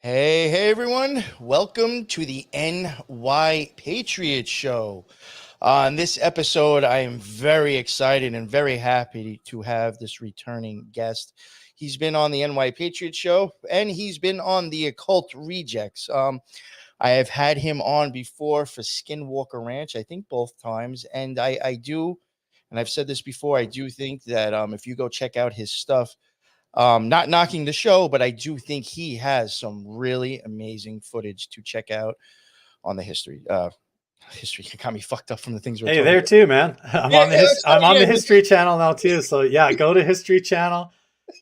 Hey everyone. Welcome to the NY Patriot Show. On this episode, I am very excited and very happy to have this returning guest. He's been on the NY Patriot Show and he's been on the Occult Rejects. I have had him on before for Skinwalker Ranch, I think both times. And I do, and I've said this before, I do think that if you go check out his stuff, not knocking the show, but I do think he has some really amazing footage to check out on the history. History got me fucked up from the things we're Hey, talking there about. too, man. I'm Yeah, on the yeah, I'm on yeah. the History Channel now too. So yeah, go to History Channel,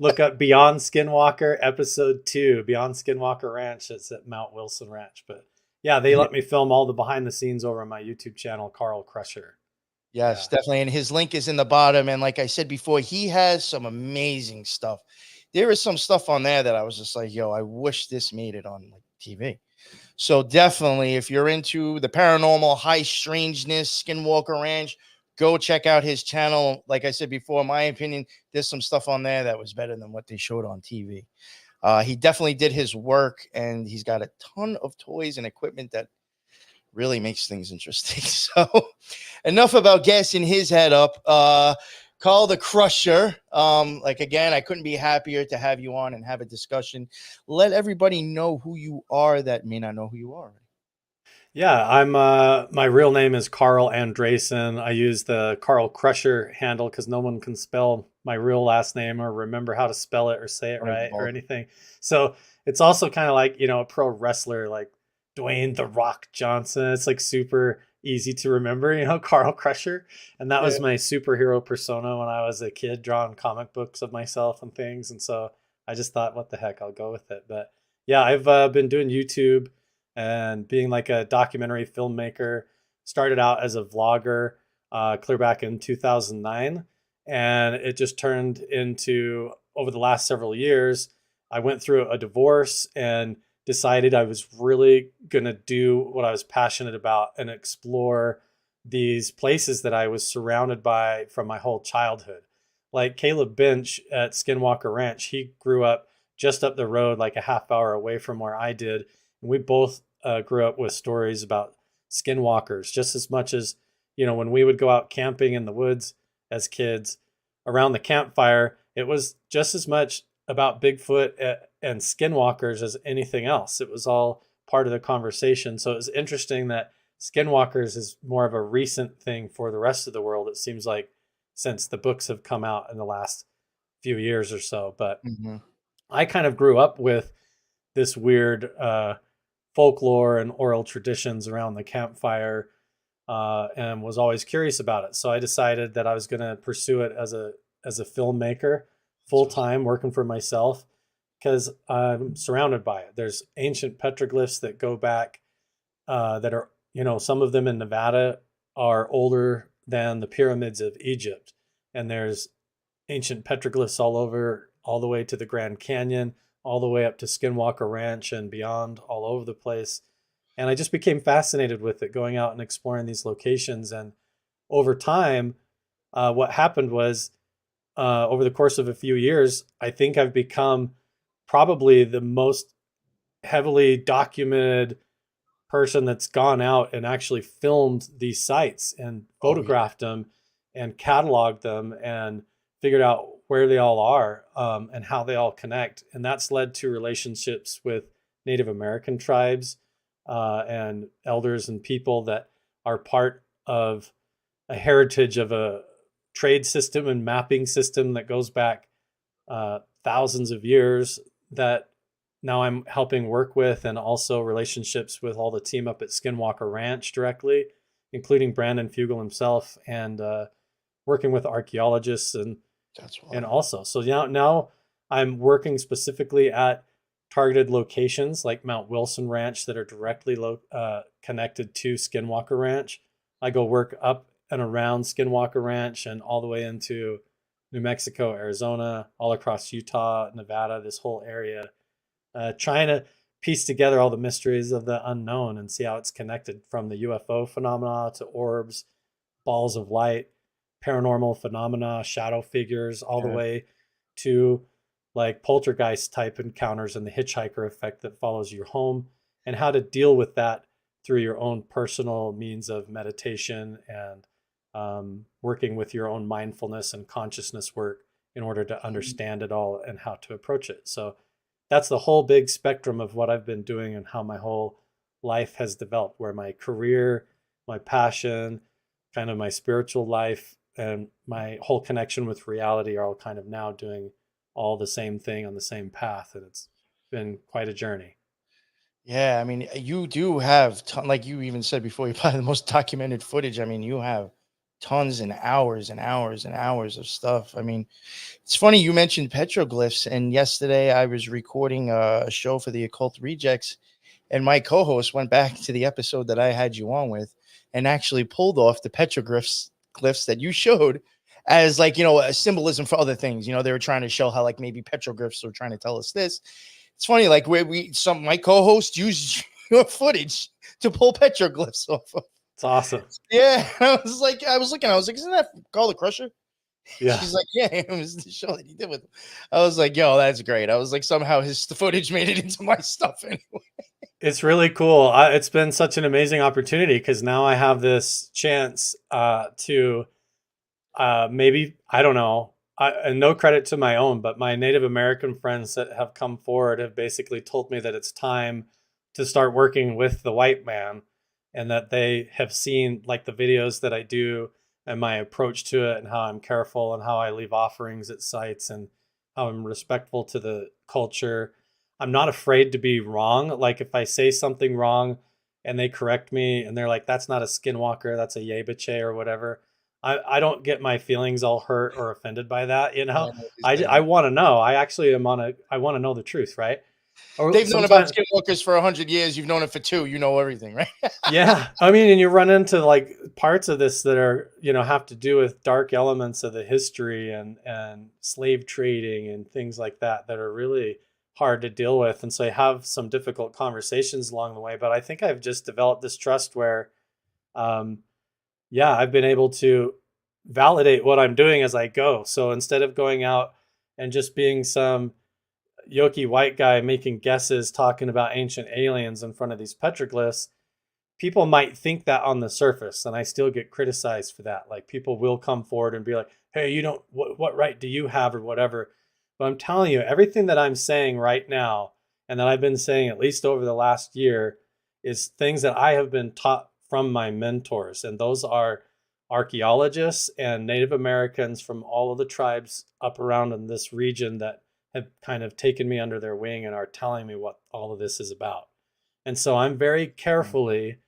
look up Beyond Skinwalker Episode 2, Beyond Skinwalker Ranch. It's at Mount Wilson Ranch. But yeah, they let me film all the behind the scenes over on my YouTube channel, Carl Crusher. Yeah. Yes, definitely. And his link is in the bottom. And like I said before, he has some amazing stuff. There is some stuff on there that I was just like, yo, I wish this made it on like TV. So definitely, if you're into the paranormal, high strangeness, Skinwalker Ranch, go check out his channel. Like I said before, in my opinion, there's some stuff on there that was better than what they showed on TV. He definitely did his work, and he's got a ton of toys and equipment that really makes things interesting. So, enough about gassing his head up. Carl the Crusher. Like again, I couldn't be happier to have you on and have a discussion. Let everybody know who you are that may not know who you are. Yeah, I'm my real name is Carl Andresen. I use the Carl Crusher handle because no one can spell my real last name or remember how to spell it or say it right or Right. anything. So it's also kind of like, a pro wrestler like Dwayne the Rock Johnson. It's like super easy to remember, Carl Crusher. And that Yeah. was my superhero persona when I was a kid, drawing comic books of myself and things. And so I just thought, what the heck, I'll go with it. But yeah, I've been doing YouTube and being like a documentary filmmaker. Started out as a vlogger clear back in 2009. And it just turned into, over the last several years, I went through a divorce and decided I was really going to do what I was passionate about and explore these places that I was surrounded by from my whole childhood. Like Caleb Bench at Skinwalker Ranch, he grew up just up the road, like a half hour away from where I did. And we both grew up with stories about skinwalkers just as much as, when we would go out camping in the woods as kids around the campfire, it was just as much about Bigfoot and skinwalkers as anything else. It was all part of the conversation. So it was interesting that skinwalkers is more of a recent thing for the rest of the world. It seems like since the books have come out in the last few years or so. But Mm-hmm. I kind of grew up with this weird folklore and oral traditions around the campfire, and was always curious about it. So I decided that I was going to pursue it as a filmmaker, full time, working for myself, because I'm surrounded by it. There's ancient petroglyphs that go back, that are, some of them in Nevada are older than the pyramids of Egypt, and there's ancient petroglyphs all over, all the way to the Grand Canyon, all the way up to Skinwalker Ranch and beyond, all over the place. And I just became fascinated with it, going out and exploring these locations. And over time, what happened was, over the course of a few years, I think I've become probably the most heavily documented person that's gone out and actually filmed these sites and Oh yeah. photographed them and cataloged them and figured out where they all are, and how they all connect. And that's led to relationships with Native American tribes, and elders and people that are part of a heritage of a trade system and mapping system that goes back thousands of years, that now I'm helping work with, and also relationships with all the team up at Skinwalker Ranch directly, including Brandon Fugel himself, and working with archaeologists That's and wild. also. So now I'm working specifically at targeted locations like Mount Wilson Ranch that are directly connected to Skinwalker Ranch. I go work up and around Skinwalker Ranch and all the way into New Mexico, Arizona, all across Utah, Nevada, this whole area, trying to piece together all the mysteries of the unknown and see how it's connected, from the UFO phenomena to orbs, balls of light, paranormal phenomena, shadow figures, all the Yeah. way to like poltergeist type encounters and the hitchhiker effect that follows your home, and how to deal with that through your own personal means of meditation and working with your own mindfulness and consciousness work in order to understand it all and how to approach it. So that's the whole big spectrum of what I've been doing and how my whole life has developed, where my career, my passion, kind of my spiritual life, and my whole connection with reality are all kind of now doing all the same thing on the same path. And it's been quite a journey. Yeah, I mean, you do have like you even said before, you probably the most documented footage. I mean, you have tons and hours and hours and hours of stuff. I mean, it's funny you mentioned petroglyphs, and yesterday I was recording a show for the Occult Rejects, and my co-host went back to the episode that I had you on with, and actually pulled off the petroglyphs glyphs that you showed as like a symbolism for other things. They were trying to show how like maybe petroglyphs were trying to tell us this. It's funny, like where my co-host used your footage to pull petroglyphs off of. It's awesome. Yeah, I was looking, isn't that called the Crusher? Yeah. She's like, yeah, it was the show that he did with him. I was like, yo, that's great. I was like, somehow the footage made it into my stuff anyway. It's really cool. It's been such an amazing opportunity because now I have this chance to maybe, I don't know, and no credit to my own, but my Native American friends that have come forward have basically told me that it's time to start working with the white man, and that they have seen like the videos that I do and my approach to it and how I'm careful and how I leave offerings at sites and how I'm respectful to the culture. I'm not afraid to be wrong. Like if I say something wrong and they correct me and they're like, that's not a skinwalker, that's a yebache or whatever. I don't get my feelings all hurt or offended by that. You Yeah, know, I know what you're I saying. want to know. I actually am on a, I want to know the truth, right? Or They've known about sometimes, skinwalkers for 100 years. You've known it for 2. You know everything, right? yeah. I mean, and you run into like parts of this that are, have to do with dark elements of the history and slave trading and things like that that are really hard to deal with. And so I have some difficult conversations along the way, but I think I've just developed this trust where, um, yeah, I've been able to validate what I'm doing as I go. So instead of going out and just being some yoki white guy making guesses talking about ancient aliens in front of these petroglyphs, people might think that on the surface, and I still get criticized for that. Like people will come forward and be like, hey, you don't, what right do you have or whatever. But I'm telling you, everything that I'm saying right now and that I've been saying at least over the last year is things that I have been taught from my mentors. And those are archaeologists and Native Americans from all of the tribes up around in this region that have kind of taken me under their wing and are telling me what all of this is about. And so I'm very carefully,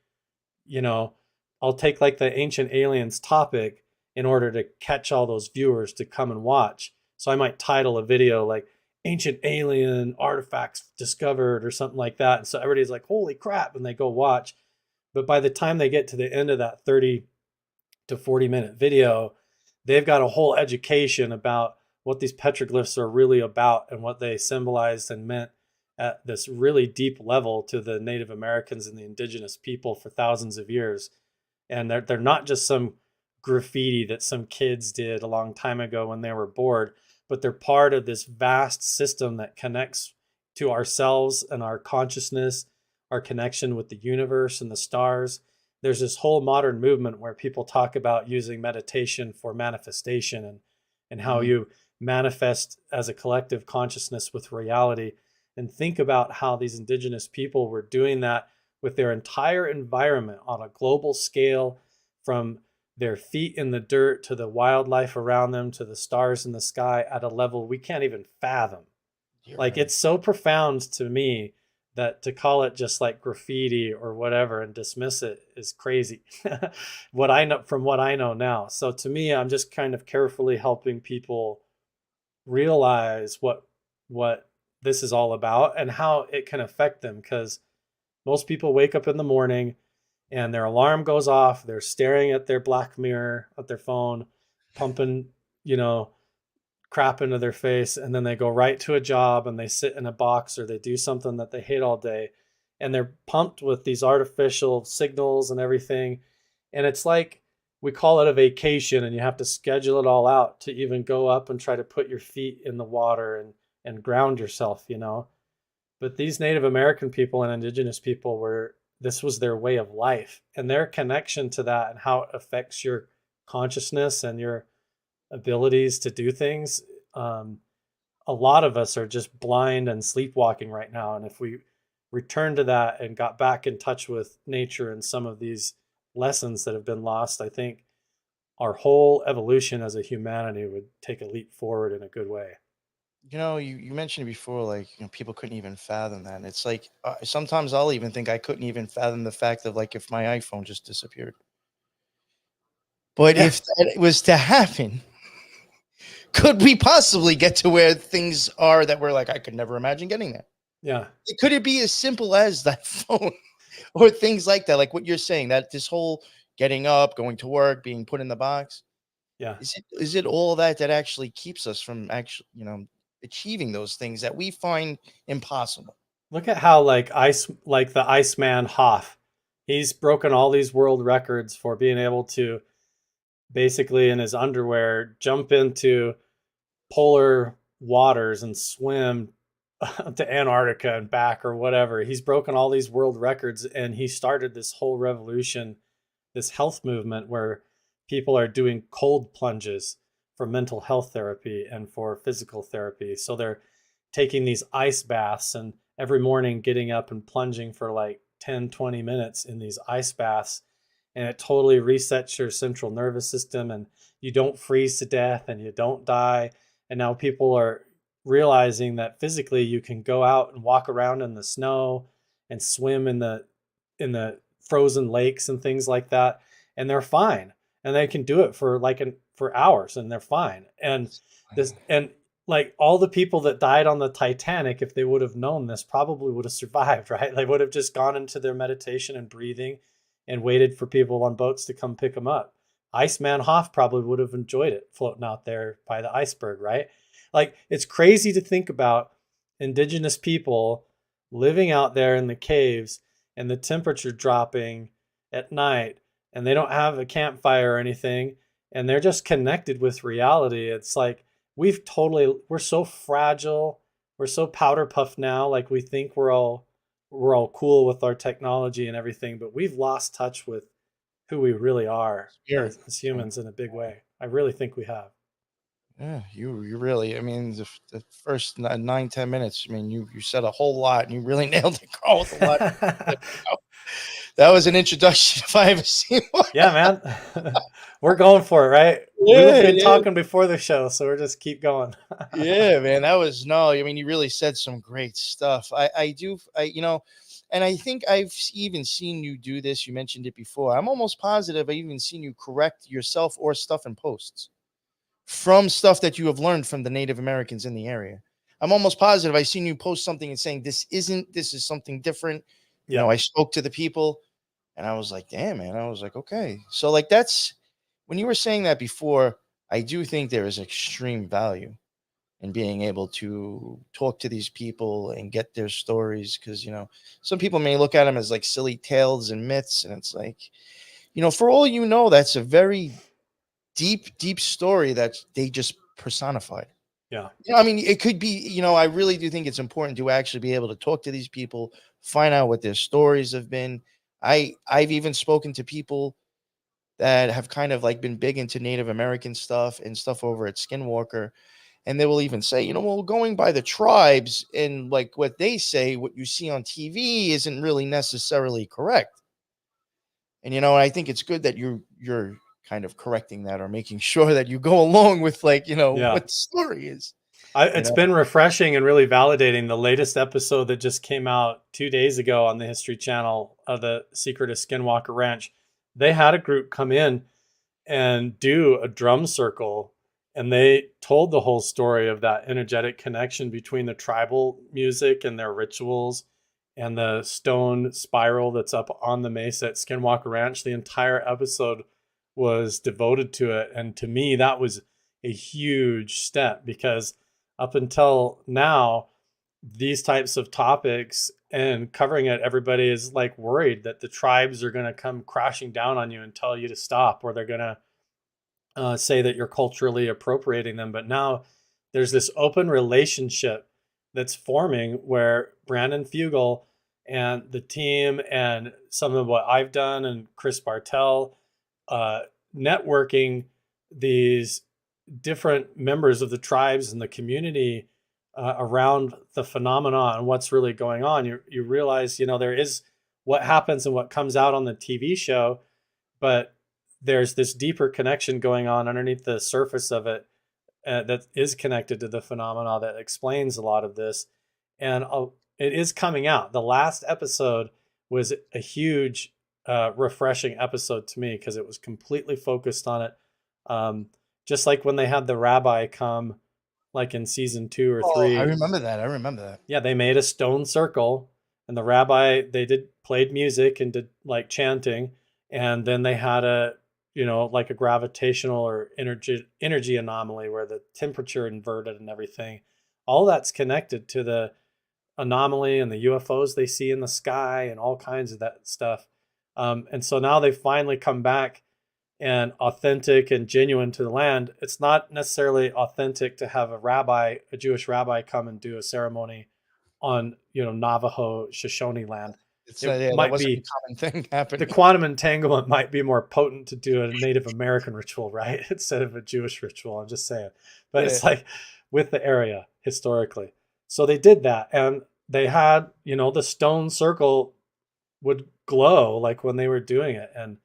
you know, I'll take like the ancient aliens topic in order to catch all those viewers to come and watch. So I might title a video like ancient alien artifacts discovered or something like that. And so everybody's like, holy crap. And they go watch. But by the time they get to the end of that 30 to 40-minute video, they've got a whole education about what these petroglyphs are really about and what they symbolized and meant at this really deep level to the Native Americans and the indigenous people for thousands of years. And they're not just some graffiti that some kids did a long time ago when they were bored, but they're part of this vast system that connects to ourselves and our consciousness, our connection with the universe and the stars. There's this whole modern movement where people talk about using meditation for manifestation and how Mhm. you manifest as a collective consciousness with reality, and think about how these indigenous people were doing that with their entire environment on a global scale, from their feet in the dirt to the wildlife around them to the stars in the sky at a level we can't even fathom. You're Like right. it's so profound to me that to call it just like graffiti or whatever and dismiss it is crazy. What I know from what I know now. So to me, I'm just kind of carefully helping people realize what this is all about and how it can affect them, because most people wake up in the morning and their alarm goes off, they're staring at their black mirror at their phone, pumping, you know, crap into their face, and then they go right to a job and they sit in a box or they do something that they hate all day, and they're pumped with these artificial signals and everything. And it's like we call it a vacation, and you have to schedule it all out to even go up and try to put your feet in the water and ground yourself, But these Native American people and indigenous people this was their way of life, and their connection to that and how it affects your consciousness and your abilities to do things. A lot of us are just blind and sleepwalking right now. And if we returned to that and got back in touch with nature and some of these lessons that have been lost, I think our whole evolution as a humanity would take a leap forward in a good way. You mentioned before, like, people couldn't even fathom that. And it's like, sometimes I'll even think I couldn't even fathom the fact of, like, if my iPhone just disappeared. But Yeah. if that was to happen, could we possibly get to where things are that we're like, I could never imagine getting there? Yeah. Could it be as simple as that phone or things like that? Like what you're saying, that this whole getting up, going to work, being put in the box, Yeah. is it all that actually keeps us from actually, achieving those things that we find impossible? Look at how like the Iceman Hoff, he's broken all these world records for being able to basically in his underwear jump into polar waters and swim to Antarctica and back or whatever. He's broken all these world records, and he started this whole revolution, this health movement where people are doing cold plunges for mental health therapy and for physical therapy. So they're taking these ice baths and every morning getting up and plunging for like 10, 20 minutes in these ice baths. And it totally resets your central nervous system, and you don't freeze to death and you don't die. And now people are realizing that physically you can go out and walk around in the snow and swim in the frozen lakes and things like that, and they're fine, and they can do it for hours and they're fine. And like all the people that died on the Titanic, if they would have known this, probably would have survived, right? They would have just gone into their meditation and breathing and waited for people on boats to come pick them up. Iceman Hoff probably would have enjoyed it floating out there by the iceberg, right? Like, it's crazy to think about indigenous people living out there in the caves and the temperature dropping at night, and they don't have a campfire or anything, and they're just connected with reality. It's like we're so fragile, we're so powder puffed now, like we think we're all cool with our technology and everything, but we've lost touch with who we really are Spirit. as humans in a big way. I really think we have. Yeah, you really. I mean, the first 9-10 minutes. I mean, you said a whole lot, and you really nailed it, Carl, with a lot. That was an introduction if I ever seen one. Yeah, man. We're going for it, right? We've Yeah, been yeah, talking before the show, so we're just keep going. yeah, man. That was no. I mean, you really said some great stuff. I do. And I think I've even seen you do this. You mentioned it before. I'm almost positive I even seen you correct yourself or stuff in posts from stuff that you have learned from the Native Americans in the area. I'm almost positive I seen you post something and saying this is something different. Yeah. I spoke to the people and I was like, damn, man. I was like, okay. So like that's when you were saying that before, I do think there is extreme value in being able to talk to these people and get their stories. Cause some people may look at them as like silly tales and myths. And it's like, for all that's a very deep story that they just personified. Yeah. I mean, it could be, I really do think it's important to actually be able to talk to these people, find out what their stories have been. I've even spoken to people that have kind of like been big into Native American stuff and stuff over at Skinwalker. And they will even say, well, going by the tribes and like what they say, what you see on TV isn't really necessarily correct. And I think it's good that you're kind of correcting that or making sure that you go along with like, Yeah. what the story is. It's been refreshing and really validating. The latest episode that just came out 2 days ago on the History Channel of the Secret of Skinwalker Ranch, they had a group come in and do a drum circle, and they told the whole story of that energetic connection between the tribal music and their rituals and the stone spiral that's up on the mesa at Skinwalker Ranch. The entire episode was devoted to it, and to me that was a huge step, because up until now, these types of topics and covering it, everybody is like worried that the tribes are going to come crashing down on you and tell you to stop, or they're going to say that you're culturally appropriating them. But now there's this open relationship that's forming where Brandon Fugel and the team and some of what I've done and Chris Bartel, uh, networking these different members of the tribes and the community around the phenomena and what's really going on. You realize, there is what happens and what comes out on the TV show, but there's this deeper connection going on underneath the surface of it that is connected to the phenomena that explains a lot of this. And it is coming out. The last episode was a huge, refreshing episode to me because it was completely focused on it. Just like when they had the rabbi come, like in season 2 or 3. I remember that. Yeah, they made a stone circle, and the rabbi played music and did like chanting, and then they had like a gravitational or energy anomaly where the temperature inverted and everything. All that's connected to the anomaly and the UFOs they see in the sky and all kinds of that stuff. And so now they finally come back and authentic and genuine to the land. It's not necessarily authentic to have a Jewish rabbi come and do a ceremony on, Navajo Shoshone land. That wasn't a common thing happening. The quantum entanglement might be more potent to do a Native American ritual, right? Instead of a Jewish ritual. I'm just saying. But it's like with the area historically. So they did that. And they had, the stone circle would glow like when they were doing it. And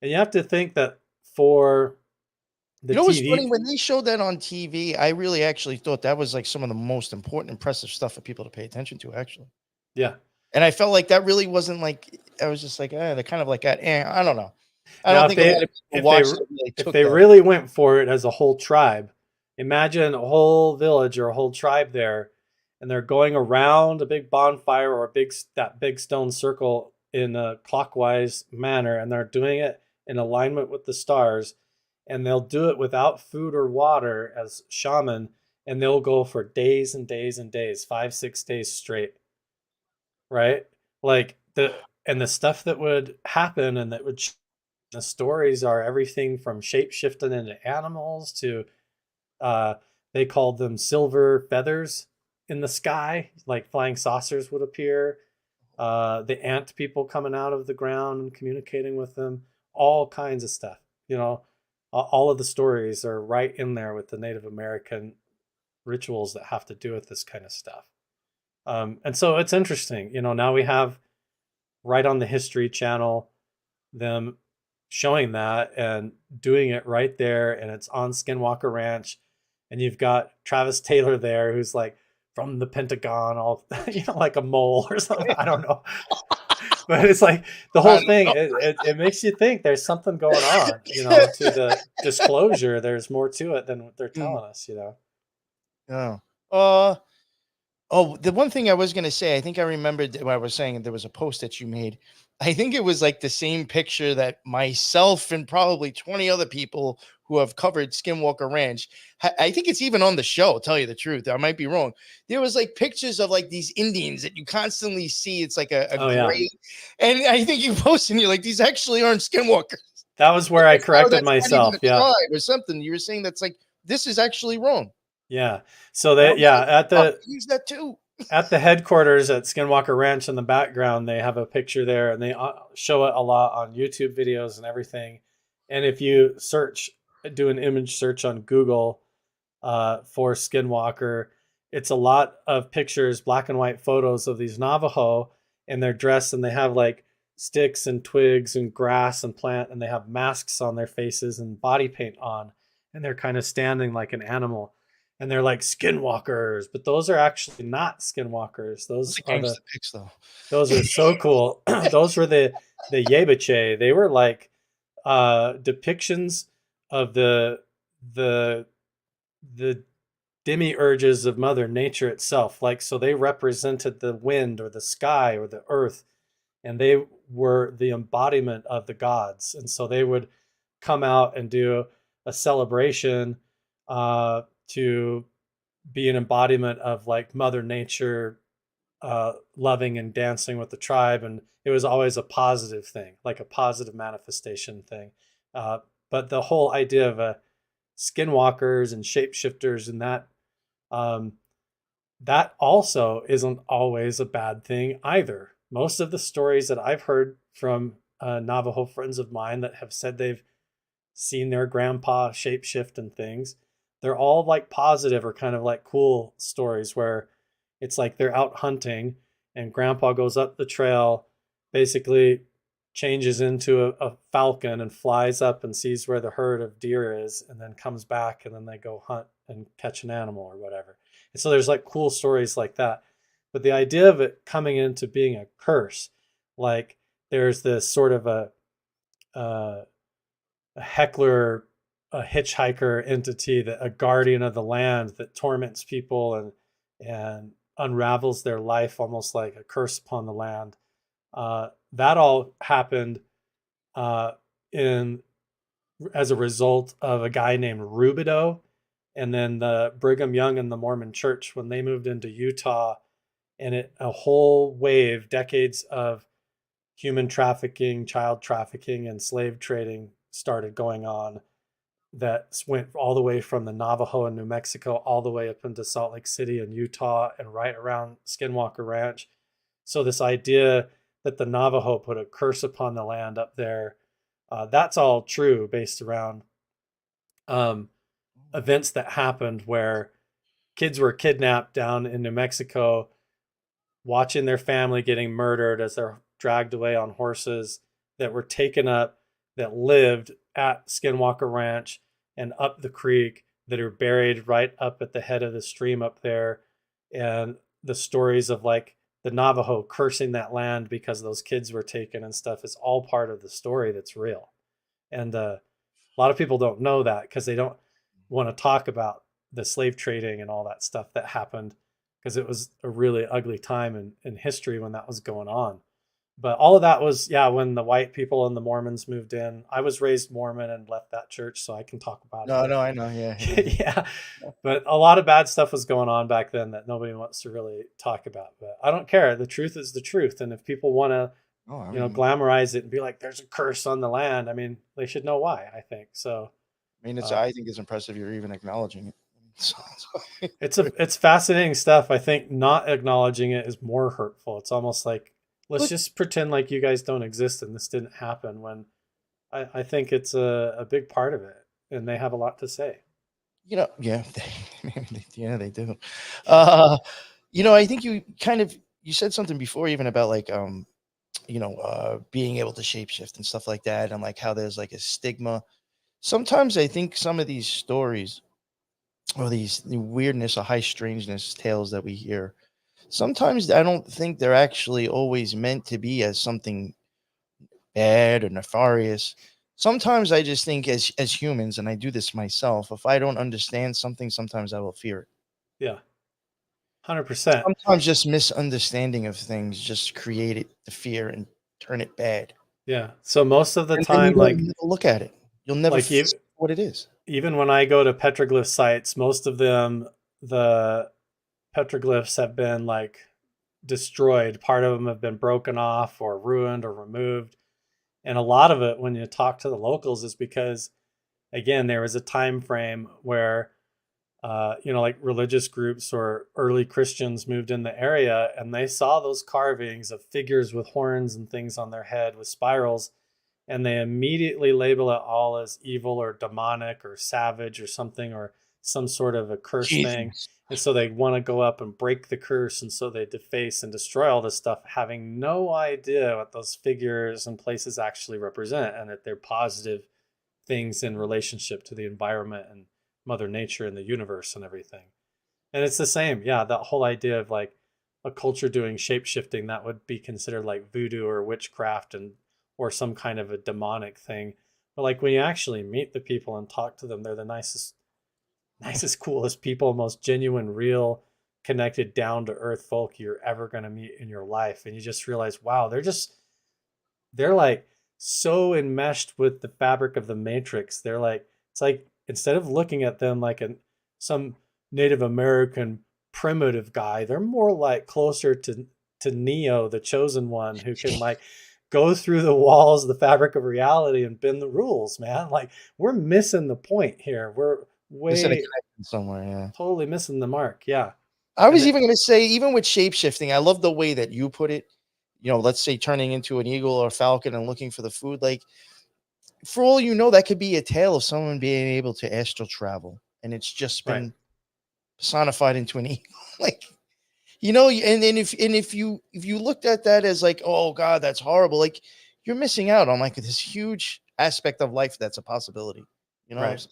you have to think that for the it was TV, funny when they showed that on TV. I really actually thought that was like some of the most important, impressive stuff for people to pay attention to, actually. Yeah. And I felt like that really wasn't like, I was just like, they're kind of like that. I don't know. I don't think a lot of people watched it. If they really went for it as a whole tribe, imagine a whole village or a whole tribe there, and they're going around a big bonfire or that big stone circle in a clockwise manner, and they're doing it in alignment with the stars, and they'll do it without food or water as shaman, and they'll go for days and days and days, 5-6 days straight. Right? Like the stuff that would happen and that would the stories are everything from shape shifting into animals to they called them silver feathers in the sky, like flying saucers would appear, the ant people coming out of the ground and communicating with them, all kinds of stuff. All of the stories are right in there with the Native American rituals that have to do with this kind of stuff. And so it's interesting, now we have right on the History Channel them showing that and doing it right there, and it's on Skinwalker Ranch, and you've got Travis Taylor there who's like from the Pentagon, all like a mole or something. I don't know. But it's like the whole thing, it makes you think there's something going on, to the disclosure. There's more to it than what they're telling us, Yeah. Oh, the one thing I was going to say, I think I remembered when I was saying there was a post that you made. I think it was like the same picture that myself and probably 20 other people who have covered Skinwalker Ranch. I think it's even on the show, tell you the truth. I might be wrong. There was like pictures of like these Indians that you constantly see. It's like a gray. Yeah. And I think you posted and you're like, these actually aren't Skinwalkers. That was where I corrected myself. Yeah. Or something. You were saying that's like, this is actually wrong. Yeah. So that, use that too. At the headquarters at Skinwalker Ranch in the background, they have a picture there, and they show it a lot on YouTube videos and everything. And if you do an image search on Google for Skinwalker, it's a lot of pictures, black and white photos of these Navajo, and they're dressed, and they have like sticks and twigs and grass and plant, and they have masks on their faces and body paint on, and they're kind of standing like an animal. And they're like skinwalkers, but those are actually not skinwalkers. Those are the pics, though. Those are so cool. Those were the Yebiche. They were like depictions of the demiurges of Mother Nature itself. Like, so they represented the wind or the sky or the earth, and they were the embodiment of the gods. And so they would come out and do a celebration to be an embodiment of like Mother Nature, loving and dancing with the tribe. And it was always a positive thing, like a positive manifestation thing. But the whole idea of skinwalkers and shapeshifters and that, that also isn't always a bad thing either. Most of the stories that I've heard from Navajo friends of mine that have said they've seen their grandpa shapeshift and things, they're all like positive or kind of like cool stories where it's like they're out hunting and grandpa goes up the trail, basically changes into a falcon and flies up and sees where the herd of deer is and then comes back and then they go hunt and catch an animal or whatever. And so there's like cool stories like that. But the idea of it coming into being a curse, like there's this sort of uh, a heckler, a hitchhiker entity, that a guardian of the land that torments people and unravels their life almost like a curse upon the land. That all happened uh, in as a result of a guy named Rubidoux, and then the Brigham Young and the Mormon Church when they moved into Utah, and a whole wave, decades of human trafficking, child trafficking, and slave trading started going on. That went all the way from the Navajo in New Mexico all the way up into Salt Lake City and Utah and right around Skinwalker Ranch. So this idea that the Navajo put a curse upon the land up there, that's all true based around um, events that happened where kids were kidnapped down in New Mexico, watching their family getting murdered as they're dragged away on horses, that were taken up, that lived at Skinwalker Ranch and up the creek, that are buried right up at the head of the stream up there. And the stories of like the Navajo cursing that land because those kids were taken and stuff is all part of the story that's real. And a lot of people don't know that because they don't want to talk about the slave trading and all that stuff that happened, because it was a really ugly time in history when that was going on. But all of that was, yeah, when the white people and the Mormons moved in. I was raised Mormon and left that church, so I can talk about it. No, But no, I know. Yeah, yeah, yeah. yeah, but a lot of bad stuff was going on back then that nobody wants to really talk about. But I don't care. The truth is the truth. And if people want to, Oh, I mean, glamorize it and be like, there's a curse on the land, I mean, they should know why, I think. So it's uh, I think it's impressive you're even acknowledging it. So, it's fascinating stuff. I think not acknowledging it is more hurtful. It's almost like, let's but just pretend like you guys don't exist and this didn't happen, when I think it's a big part of it and they have a lot to say. yeah, yeah, they do. I think you said something before even about like being able to shapeshift and stuff like that, and like how there's like a stigma. Sometimes I think some of these stories or the weirdness or high strangeness tales that we hear, sometimes I don't think they're actually always meant to be as something bad or nefarious. Sometimes I just think as humans, and I do this myself, if I don't understand something, sometimes I will fear it. Yeah, 100%. Sometimes just misunderstanding of things just create it, the fear, and turn it bad. Yeah. So most of the And then you time, don't never look at it. You'll never like see you, what it is. even when I go to petroglyph sites, most of them, the petroglyphs have been like destroyed. Part of them have been broken off or ruined or removed. And a lot of it, when you talk to the locals, is because, again, there was a time frame where, like religious groups or early Christians moved in the area and they saw those carvings of figures with horns and things on their head with spirals, and they immediately label it all as evil or demonic or savage or something, or some sort of a curse thing. Jesus. And so they want to go up and break the curse. And so they deface and destroy all this stuff, having no idea what those figures and places actually represent, and that they're positive things in relationship to the environment and Mother Nature and the universe and everything. And it's the same. Yeah, that whole idea of like a culture doing shape shifting, that would be considered like voodoo or witchcraft, and or some kind of a demonic thing. But like when you actually meet the people and talk to them, they're the nicest, coolest people, most genuine, real, connected, down to earth folk you're ever going to meet in your life. And you just realize, wow, they're like so enmeshed with the fabric of the matrix. They're like, it's like, instead of looking at them like some Native American primitive guy, they're more like closer to Neo, the chosen one, who can like go through the walls, the fabric of reality, and bend the rules, man. Like, we're missing the point here. We're Missing a way connection somewhere. Yeah. totally missing the mark. Yeah. I And was even going to say, even with shape shifting, I love the way that you put it. Let's say turning into an eagle or a falcon and looking for the food. Like, for all you know, that could be a tale of someone being able to astral travel, and it's just right. been personified into an eagle. Like, and if you looked at that as like, oh God, that's horrible, like you're missing out on like this huge aspect of life that's a possibility. You know what I'm Right. saying?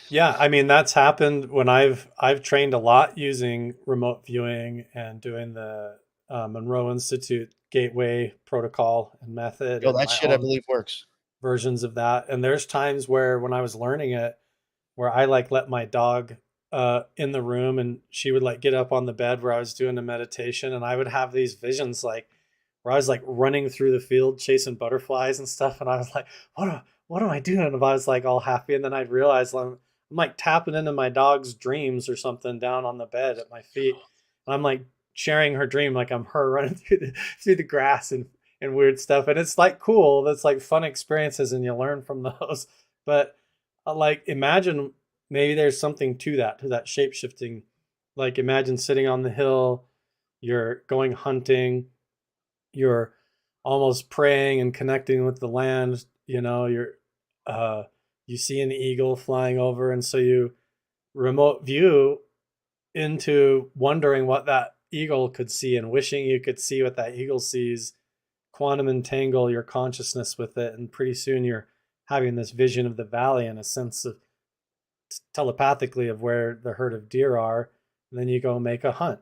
Yeah, I mean that's happened when I've trained a lot using remote viewing and doing the Monroe Institute Gateway protocol and method Yo, and that my shit I own believe works. versions of that. And there's times where when I was learning it, where I like let my dog in the room and she would like get up on the bed where I was doing a meditation and I would have these visions like where I was like running through the field chasing butterflies and stuff and I was like, what am I doing? And I was like all happy and then I'd realize I'm like tapping into my dog's dreams or something down on the bed at my feet. And I'm like sharing her dream like I'm her running through the grass and weird stuff. And it's like cool. That's like fun experiences and you learn from those. But like imagine maybe there's something to that shape shifting. Like imagine sitting on the hill, you're going hunting, you're almost praying and connecting with the land, you're uh you see an eagle flying over and so you remote view into wondering what that eagle could see and wishing you could see what that eagle sees, quantum entangle your consciousness with it and pretty soon you're having this vision of the valley and a sense of telepathically of where the herd of deer are and then you go make a hunt.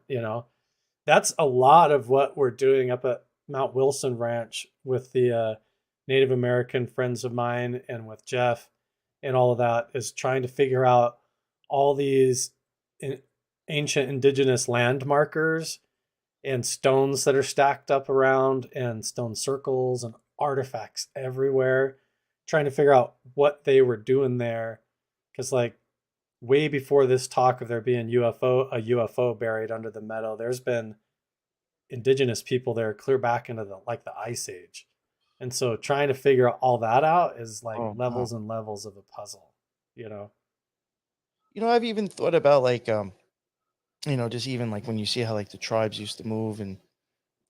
That's a lot of what we're doing up at Mount Wilson Ranch with the Native American friends of mine and with Jeff and all of that is trying to figure out all these ancient indigenous land markers and stones that are stacked up around and stone circles and artifacts everywhere, trying to figure out what they were doing there. Because like way before this talk of there being a UFO buried under the meadow, there's been indigenous people there clear back into the ice age. And so trying to figure all that out is like Oh wow. levels and levels of a puzzle, you know? I've even thought about like just even like when you see how like the tribes used to move, and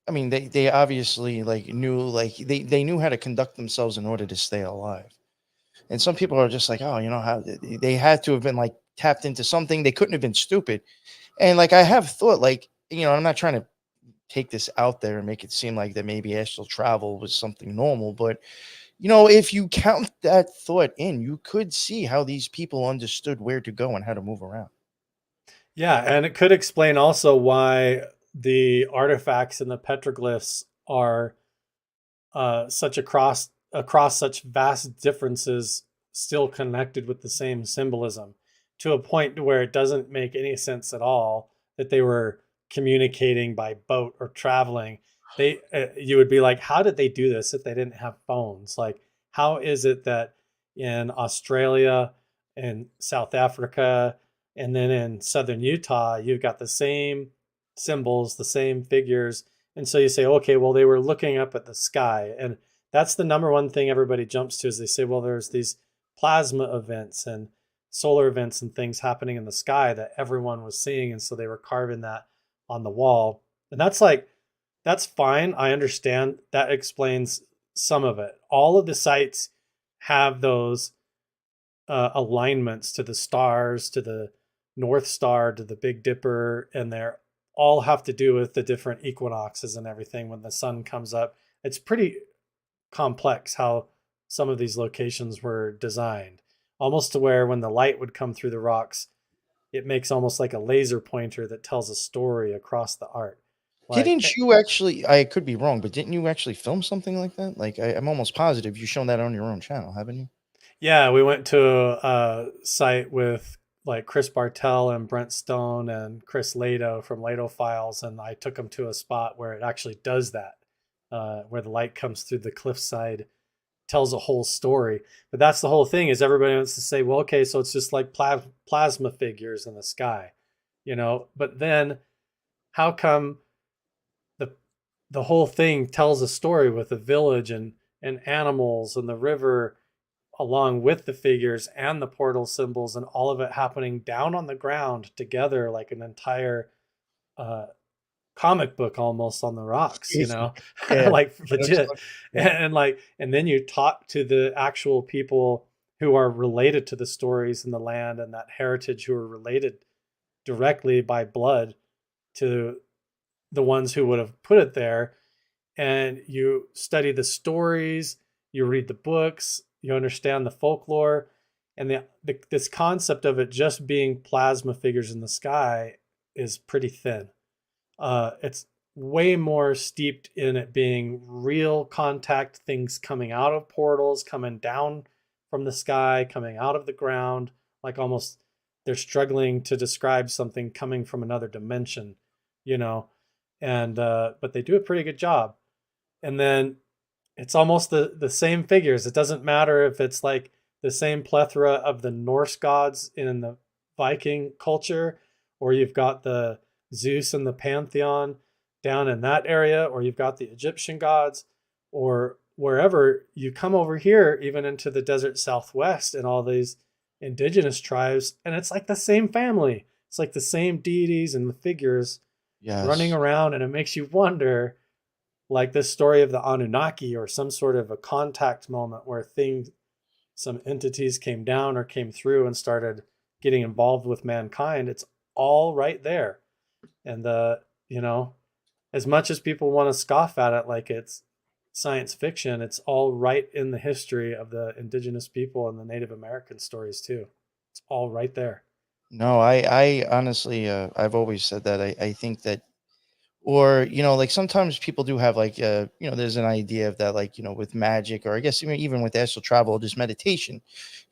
I mean they obviously like knew, like they knew how to conduct themselves in order to stay alive. And some people are just like, oh, how they had to have been like tapped into something. They couldn't have been stupid. And like I have thought, like, I'm not trying to take this out there and make it seem like that maybe astral travel was something normal, but if you count that thought in, you could see how these people understood where to go and how to move around. Yeah. And it could explain also why the artifacts and the petroglyphs are such across such vast differences still connected with the same symbolism to a point where it doesn't make any sense at all that they were communicating by boat or traveling. They You would be like, how did they do this if they didn't have phones? Like, how is it that in Australia and South Africa and then in southern Utah you've got the same symbols, the same figures, and so you say, okay, well, they were looking up at the sky. And that's the number one thing everybody jumps to is they say, well, there's these plasma events and solar events and things happening in the sky that everyone was seeing. And so they were carving that on the wall. And that's fine. I understand that explains some of it. All of the sites have those alignments to the stars, to the North Star, to the Big Dipper, and they're all have to do with the different equinoxes and everything when the sun comes up. It's pretty complex how some of these locations were designed, almost to where when the light would come through the rocks, it makes almost like a laser pointer that tells a story across the art. Like, Didn't you actually? I could be wrong, but didn't you actually film something like that? Like I'm almost positive you've shown that on your own channel, haven't you? yeah, we went to a site with like Chris Bartell and Brent Stone and Chris Lato from Lato Files, and I took them to a spot where it actually does that, where the light comes through the cliffside, tells a whole story. But that's the whole thing is everybody wants to say, well, okay, so it's just like plasma figures in the sky, But then how come the the whole thing tells a story with the village and animals and the river along with the figures and the portal symbols and all of it happening down on the ground together like an entire uh, comic book almost on the rocks, you Crazy. know, Yeah. like It looks legit. like, yeah. And then you talk to the actual people who are related to the stories and the land and that heritage, who are related directly by blood to the ones who would have put it there. And you study the stories, you read the books, you understand the folklore, and this concept of it just being plasma figures in the sky is pretty thin. It's way more steeped in it being real contact, things coming out of portals, coming down from the sky, coming out of the ground, like almost they're struggling to describe something coming from another dimension, you know. And but they do a pretty good job. And then it's almost the same figures. It doesn't matter if it's like the same plethora of the Norse gods in the Viking culture, or you've got the Zeus and the pantheon down in that area, or you've got the Egyptian gods, or wherever you come over here, even into the desert Southwest and all these indigenous tribes, and it's like the same family. It's like the same deities and the figures running Yes. around, and it makes you wonder, like this story of the Anunnaki or some sort of a contact moment where things, some entities came down or came through and started getting involved with mankind. It's all right there. And you know, as much as people want to scoff at it like it's science fiction, it's all right in the history of the indigenous people and the Native American stories too. It's all right there. No, I honestly, I've always said that. I think that, or, like sometimes people do have like, there's an idea of that, like, with magic, or I guess even with astral travel, just meditation,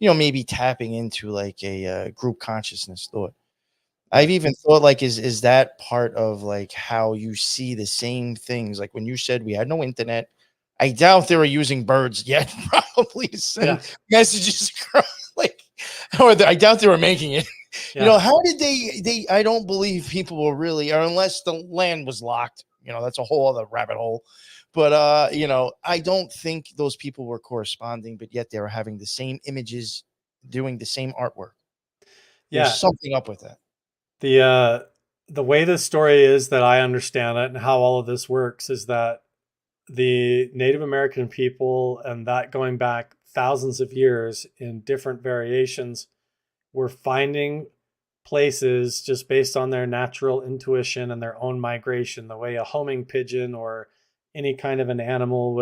maybe tapping into like a group consciousness thought. I've Right. even thought like, is that part of like how you see the same things? Like when you said we had no internet, I doubt they were using birds yet, probably to Yeah. send messages across, like, I doubt they were making it. Yeah. How did they? I don't believe people were really, or unless the land was locked. That's a whole other rabbit hole. But I don't think those people were corresponding, but yet they were having the same images, doing the same artwork. There's Yeah. something up with that. The way the story is that I understand it and how all of this works is that the Native American people, and that going back thousands of years in different variations, were finding places just based on their natural intuition and their own migration, the way a homing pigeon or any kind of an animal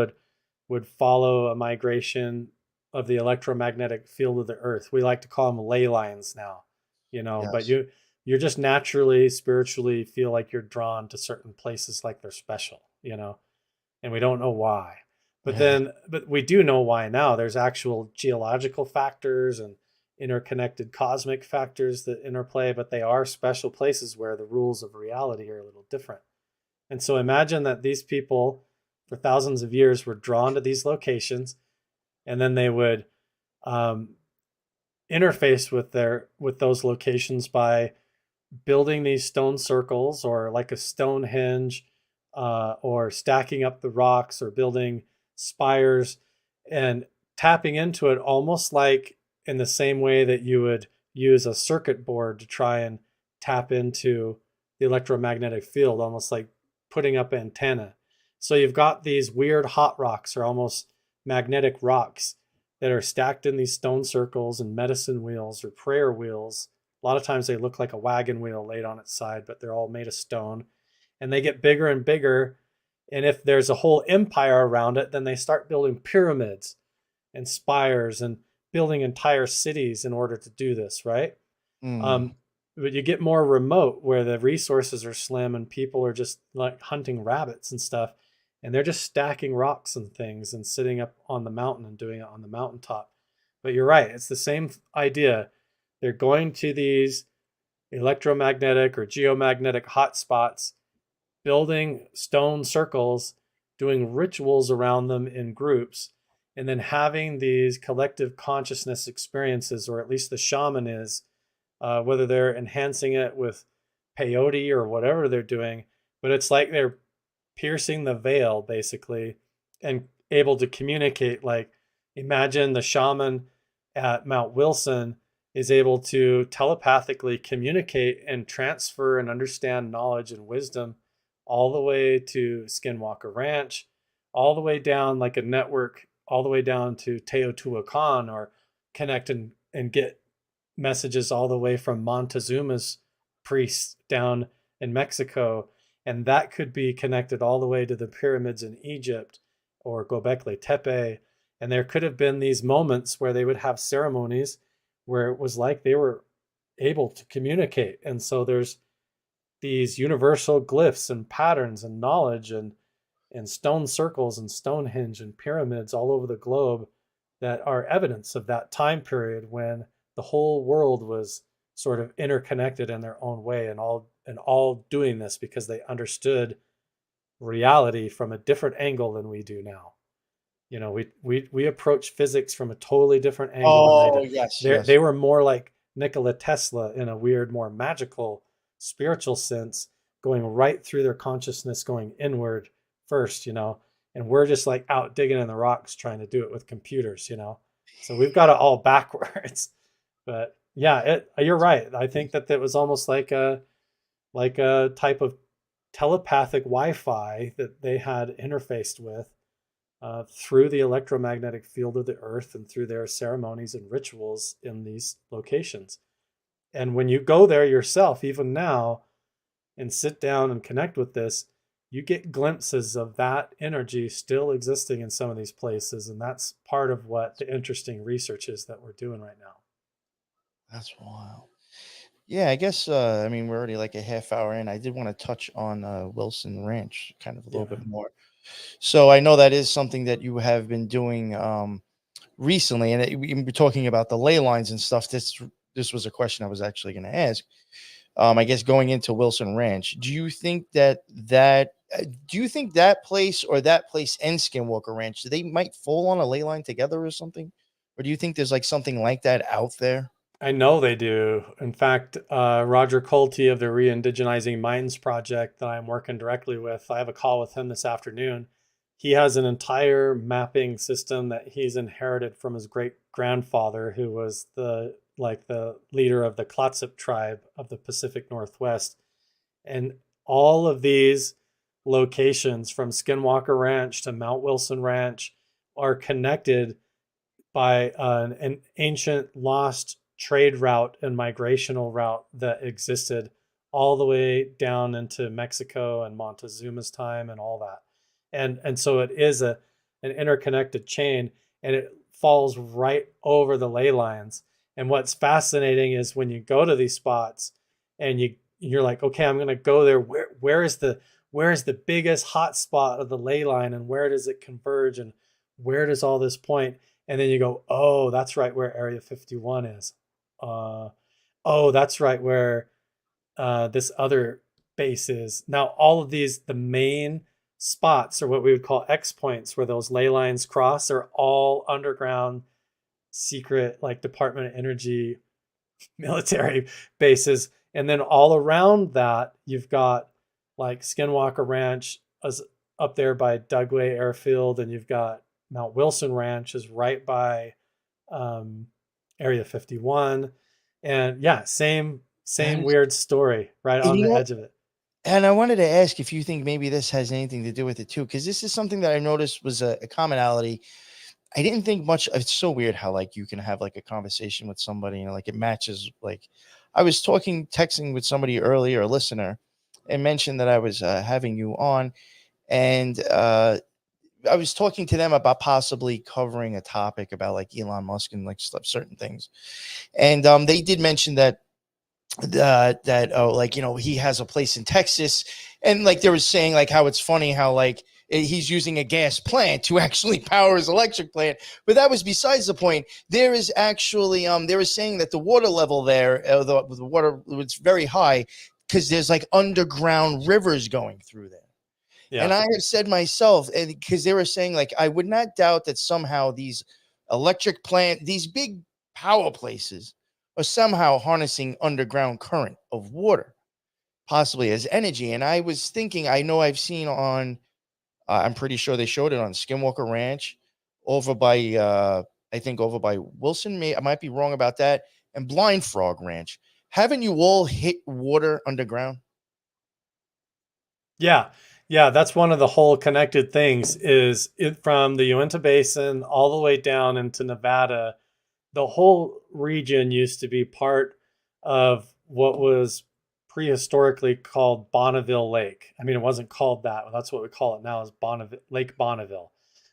would follow a migration of the electromagnetic field of the earth. We like to call them ley lines now, but Yes. you're just naturally spiritually feel like you're drawn to certain places, like they're special, and we don't know why. Yeah. But we do know why now. There's actual geological factors and interconnected cosmic factors that interplay, but they are special places where the rules of reality are a little different. And so imagine that these people for thousands of years were drawn to these locations, and then they would um, interface with those locations by building these stone circles, or like a Stonehenge, or stacking up the rocks, or building spires and tapping into it, almost like in the same way that you would use a circuit board to try and tap into the electromagnetic field, almost like putting up antenna. So you've got these weird hot rocks, or almost magnetic rocks, that are stacked in these stone circles and medicine wheels or prayer wheels. A lot of times they look like a wagon wheel laid on its side, but they're all made of stone, and they get bigger and bigger. And if there's a whole empire around it, then they start building pyramids and spires and building entire cities in order to do this, right? Mm. Um, but you get more remote, where the resources are slim and people are just like hunting rabbits and stuff. And they're just stacking rocks and things and sitting up on the mountain and doing it on the mountaintop. But you're right, it's the same idea. They're going to these electromagnetic or geomagnetic hotspots, building stone circles, doing rituals around them in groups, and then having these collective consciousness experiences, or at least the shaman is, whether they're enhancing it with peyote or whatever they're doing. But it's like they're piercing the veil, basically, and able to communicate. Like, imagine the shaman at Mount Wilson is able to telepathically communicate and transfer and understand knowledge and wisdom all the way to Skinwalker Ranch, all the way down like a network, all the way down to Teotihuacan, or connect and get messages all the way from Montezuma's priests down in Mexico. And that could be connected all the way to the pyramids in Egypt or Gobekli Tepe. And there could have been these moments where they would have ceremonies where it was like they were able to communicate. And so there's these universal glyphs and patterns and knowledge and stone circles and Stonehenge and pyramids all over the globe that are evidence of that time period when the whole world was sort of interconnected in their own way, and all doing this because they understood reality from a different angle than we do now. You know, we approach physics from a totally different angle than they Oh, did. yes, yes. They were more like Nikola Tesla in a weird, more magical, spiritual sense, going right through their consciousness, going inward first, you know. And we're just like out digging in the rocks trying to do it with computers, you know. So we've got it all backwards. But yeah, you're right. I think that was almost like a type of telepathic Wi-Fi that they had interfaced with through the electromagnetic field of the earth and through their ceremonies and rituals in these locations. And when you go there yourself, even now, and sit down and connect with this, you get glimpses of that energy still existing in some of these places. And that's part of what the interesting research is that we're doing right now. That's wild. Yeah, I guess I mean we're already like a half hour in. I did want to touch on Wilson Ranch kind of a Yeah, little bit man. more. So I know that is something that you have been doing recently, and we were talking about the ley lines and stuff. This was a question I was actually going to ask. I guess going into Wilson Ranch, do you think do you think that place or that place and Skinwalker Ranch, they might fall on a ley line together or something? Or do you think there's like something like that out there? I know they do. In fact, Roger Colty of the Re-Indigenizing Minds Project that I'm working directly with, I have a call with him this afternoon. He has an entire mapping system that he's inherited from his great grandfather, who was the leader of the Clatsop tribe of the Pacific Northwest. And all of these locations from Skinwalker Ranch to Mount Wilson Ranch are connected by an ancient lost trade route and migrational route that existed all the way down into Mexico and Montezuma's time and all that. And so it is an interconnected chain, and it falls right over the ley lines. And what's fascinating is when you go to these spots and you're like, okay, I'm going to go there. Where is the biggest hot spot of the ley line, and where does it converge, and where does all this point? And then you go, oh, that's right where Area 51 is. Oh, that's right where this other base is. Now, all of these, the main spots, or what we would call X points, where those ley lines cross, are all underground, secret, like Department of Energy military bases. And then all around that, you've got like Skinwalker Ranch is up there by Dugway Airfield, and you've got Mount Wilson Ranch is right by Area 51. And yeah, same That is, weird story right and on you the know, edge of it. and I wanted to ask if you think maybe this has anything to do with it too, because this is something that I noticed was a commonality. I didn't think much. It's so weird how like you can have like a conversation with somebody and like it matches. Like I was texting with somebody earlier, a listener, and mentioned that I was having you on, and I was talking to them about possibly covering a topic about like Elon Musk and like stuff, certain things, and they did mention that like he has a place in Texas, and like they were saying like how it's funny how like he's using a gas plant to actually power his electric plant, but that was besides the point. There is actually they were saying that the water level there, the water was very high because there's like underground rivers going through there. Yeah. And I have said myself, and because they were saying, like, I would not doubt that somehow these these big power places are somehow harnessing underground current of water, possibly as energy. And I was thinking, I know I've seen on, I'm pretty sure they showed it on Skinwalker Ranch over by, I think over by Wilson. I might be wrong about that. and Blind Frog Ranch. Haven't you all hit water underground? Yeah. Yeah, that's one of the whole connected things is it from the Uinta Basin all the way down into Nevada. The whole region used to be part of what was prehistorically called Bonneville Lake. I mean, it wasn't called that. That's what we call it now is Bonneville, Lake Bonneville,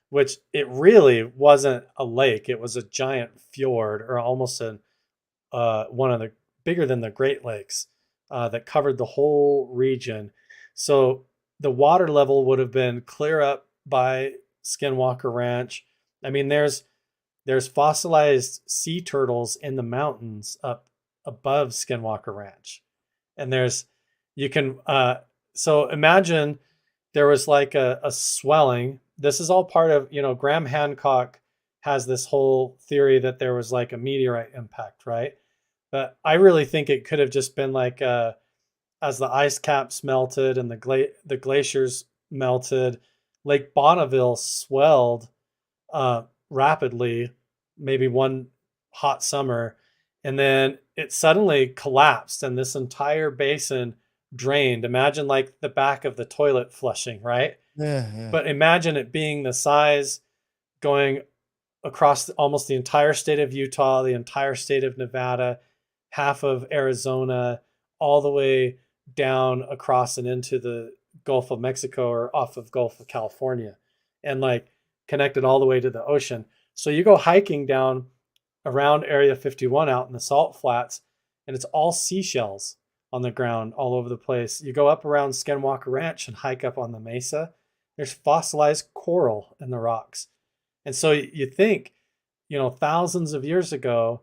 which it really wasn't a lake. It was a giant fjord or almost one of the bigger than the Great Lakes that covered the whole region. So the water level would have been clear up by Skinwalker Ranch. I mean, there's fossilized sea turtles in the mountains up above Skinwalker Ranch, and you can so imagine there was like a swelling. This is all part of, Graham Hancock has this whole theory that there was like a meteorite impact, right? But I really think it could have just been like as the ice caps melted and the glaciers melted, Lake Bonneville swelled rapidly, maybe one hot summer, and then it suddenly collapsed and this entire basin drained. Imagine like the back of the toilet flushing, right? Yeah. But imagine it being the size going across almost the entire state of Utah, the entire state of Nevada, half of Arizona, all the way down across and into the Gulf of Mexico or off of Gulf of California, and like connected all the way to the ocean. So you go hiking down around Area 51 out in the salt flats, and it's all seashells on the ground all over the place. You go up around Skinwalker Ranch and hike up on the mesa. There's fossilized coral in the rocks. And so you think, thousands of years ago,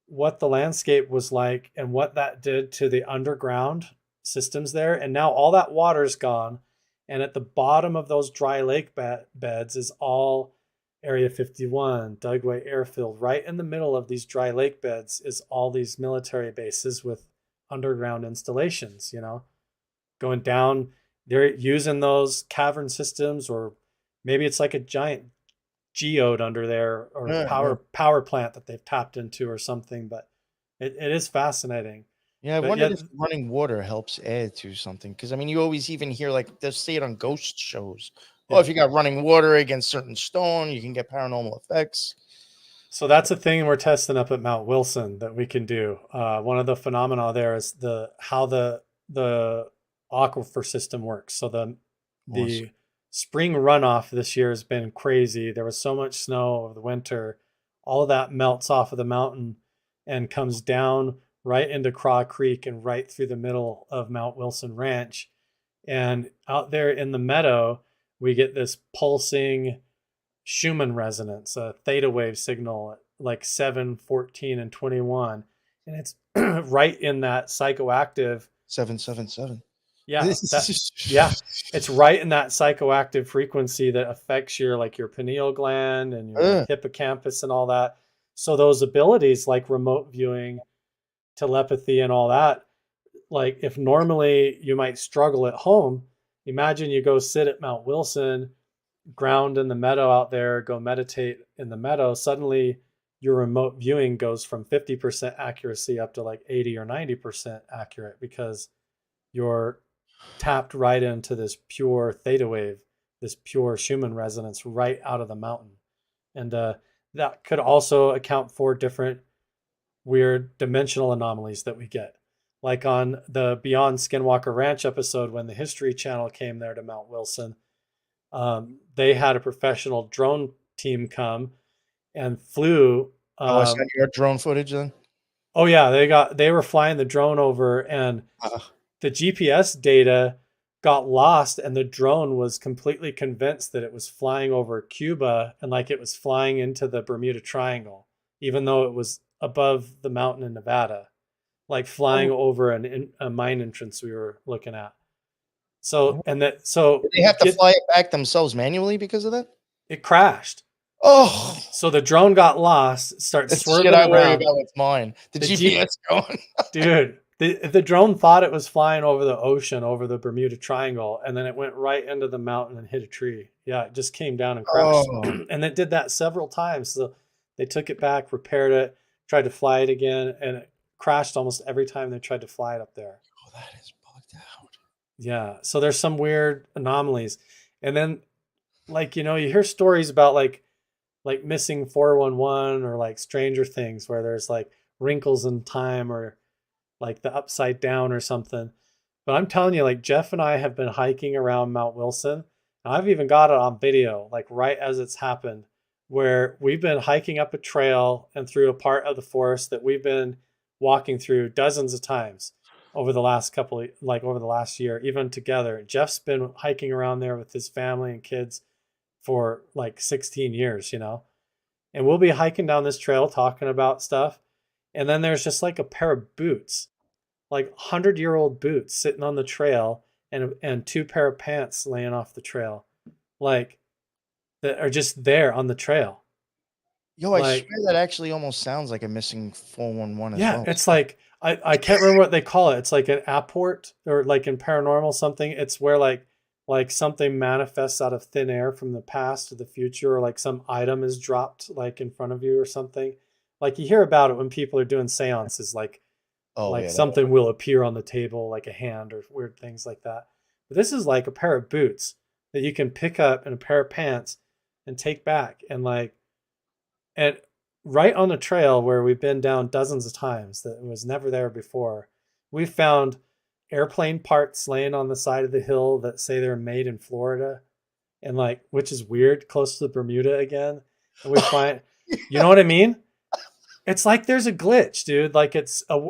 what the landscape was like and what that did to the underground systems there. And now all that water's gone. And at the bottom of those dry lake beds is all Area 51, Dugway Airfield. Right in the middle of these dry lake beds is all these military bases with underground installations, going down. They're using those cavern systems, or maybe it's like a giant geode under there, or power plant that they've tapped into or something. But it is fascinating. Yeah, I But wondered if running water helps add to something. Because, I mean, you always even hear, like, they'll say it on ghost shows. Oh, if you got running water against certain stone, you can get paranormal effects. So that's a thing we're testing up at Mount Wilson that we can do. One of the phenomena there is how the aquifer system works. So the spring runoff this year has been crazy. There was so much snow over the winter. All of that melts off of the mountain and comes down right into Craw Creek and right through the middle of Mount Wilson Ranch. And out there in the meadow, we get this pulsing Schumann resonance, a theta wave signal, like 7, 14, and 21. And it's right in that psychoactive 777. Yeah, it's right in that psychoactive frequency that affects your pineal gland and your hippocampus and all that. So those abilities like remote viewing, telepathy, and all that, like if normally you might struggle at home, imagine you go sit at Mount Wilson, ground in the meadow out there, go meditate in the meadow. Suddenly your remote viewing goes from 50% accuracy up to like 80 or 90% accurate because you're tapped right into this pure theta wave, this pure Schumann resonance right out of the mountain. And that could also account for different weird dimensional anomalies that we get. Like on the Beyond Skinwalker Ranch episode, when the History Channel came there to Mount Wilson, they had a professional drone team come and flew. I sent you drone footage then? Oh yeah, they were flying the drone over, and the GPS data got lost, and the drone was completely convinced that it was flying over Cuba and like it was flying into the Bermuda Triangle, even though it was above the mountain in Nevada, like flying over a mine entrance we were looking at. So, and that, so did they have to fly it back themselves manually because of that? It crashed. Oh, so the drone got lost, started swerving shit I worry around. about with mine. The GPS going. Dude, the drone thought it was flying over the ocean, over the Bermuda Triangle, and then it went right into the mountain and hit a tree. Yeah, it just came down and crashed. And it did that several times. So they took it back, repaired it, tried to fly it again, and it crashed almost every time they tried to fly it up there. Oh, that is bugged out. Yeah. So there's some weird anomalies. And then like, you hear stories about like missing 411 or like Stranger Things where there's like wrinkles in time or like the upside down or something. But I'm telling you, like Jeff and I have been hiking around Mount Wilson. And I've even got it on video, like right as it's happened, where we've been hiking up a trail and through a part of the forest that we've been walking through dozens of times over the last over the last year, even together. Jeff's been hiking around there with his family and kids for like 16 years, and we'll be hiking down this trail talking about stuff. And then there's just like a pair of boots, like 100-year-old boots sitting on the trail and two pair of pants laying off the trail, like that are just there on the trail. Yo, I swear that actually almost sounds like a missing 411 as well. It's like I can't remember what they call it. It's like an apport or like in paranormal something. It's where like something manifests out of thin air from the past to the future, or like some item is dropped like in front of you or something. Like you hear about it when people are doing seances, like something will appear on the table, like a hand or weird things like that. But this is like a pair of boots that you can pick up and a pair of pants and take back, and right on the trail where we've been down dozens of times that was never there before, we found airplane parts laying on the side of the hill that say they're made in Florida, and like, which is weird, close to Bermuda again. And we find, you know what I mean? It's like there's a glitch, dude. Like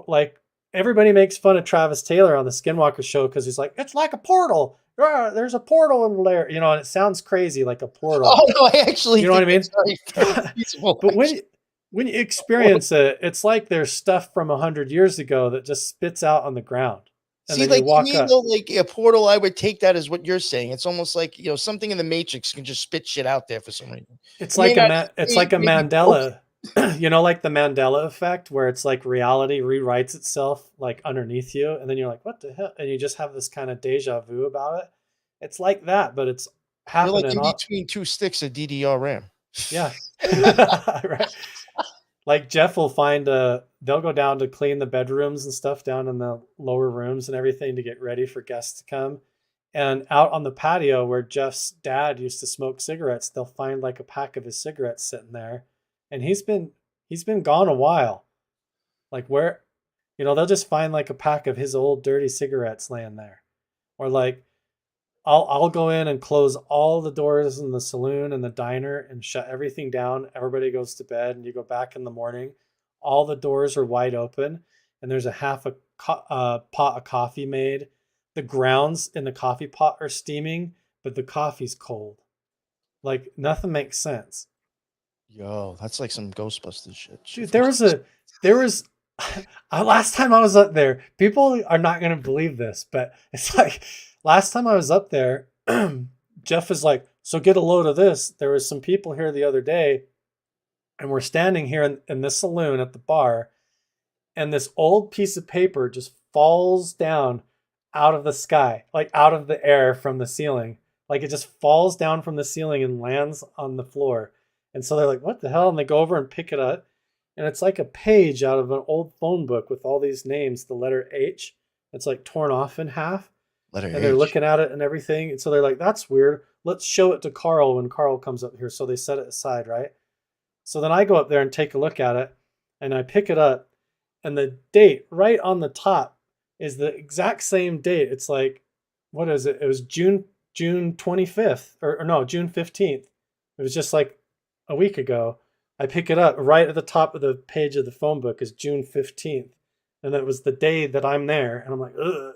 like everybody makes fun of Travis Taylor on the Skinwalker show because he's like, it's like a portal. There's a portal in there, and it sounds crazy like a portal. Oh no, I actually, you know what I mean? But when you experience it, it's like there's stuff from 100 years ago that just spits out on the ground. And see, like to me, though, like a portal, I would take that as what you're saying. It's almost like something in the Matrix can just spit shit out there for some reason. It's like it's like a Mandela, like the Mandela effect, where it's like reality rewrites itself like underneath you, and then you're like, what the hell? And you just have this kind of deja vu about it. It's like that, but it's happening. You're like in between two sticks of DDR RAM. Yeah. Right. Like Jeff will find they'll go down to clean the bedrooms and stuff down in the lower rooms and everything to get ready for guests to come. And out on the patio where Jeff's dad used to smoke cigarettes, they'll find like a pack of his cigarettes sitting there. And he's been gone a while. Like where, they'll just find like a pack of his old dirty cigarettes laying there. Or like I'll go in and close all the doors in the saloon and the diner and shut everything down. Everybody goes to bed, and you go back in the morning. All the doors are wide open, and there's a half a pot of coffee made. The grounds in the coffee pot are steaming, but the coffee's cold. Like nothing makes sense. Yo, that's like some Ghostbusters shit. Dude, there was last time I was up there, people are not going to believe this, but it's like last time I was up there, Jeff is like, so get a load of this. There was some people here the other day, and we're standing here in this saloon at the bar, and this old piece of paper just falls down out of the sky, like out of the air from the ceiling. Like it just falls down from the ceiling and lands on the floor. And so they're like, what the hell? And they go over and pick it up. And it's like a page out of an old phone book with all these names, the letter H. It's like torn off in half. And they're looking at it and everything. And so they're like, that's weird. Let's show it to Carl when Carl comes up here. So they set it aside, right? So then I go up there and take a look at it, and I pick it up, and the date right on the top is the exact same date. It's like, what is it? It was June 25th or no, June 15th. It was just like a week ago. I pick it up right at the top of the page of the phone book is June 15th. And that was the day that I'm there. And I'm like, ugh.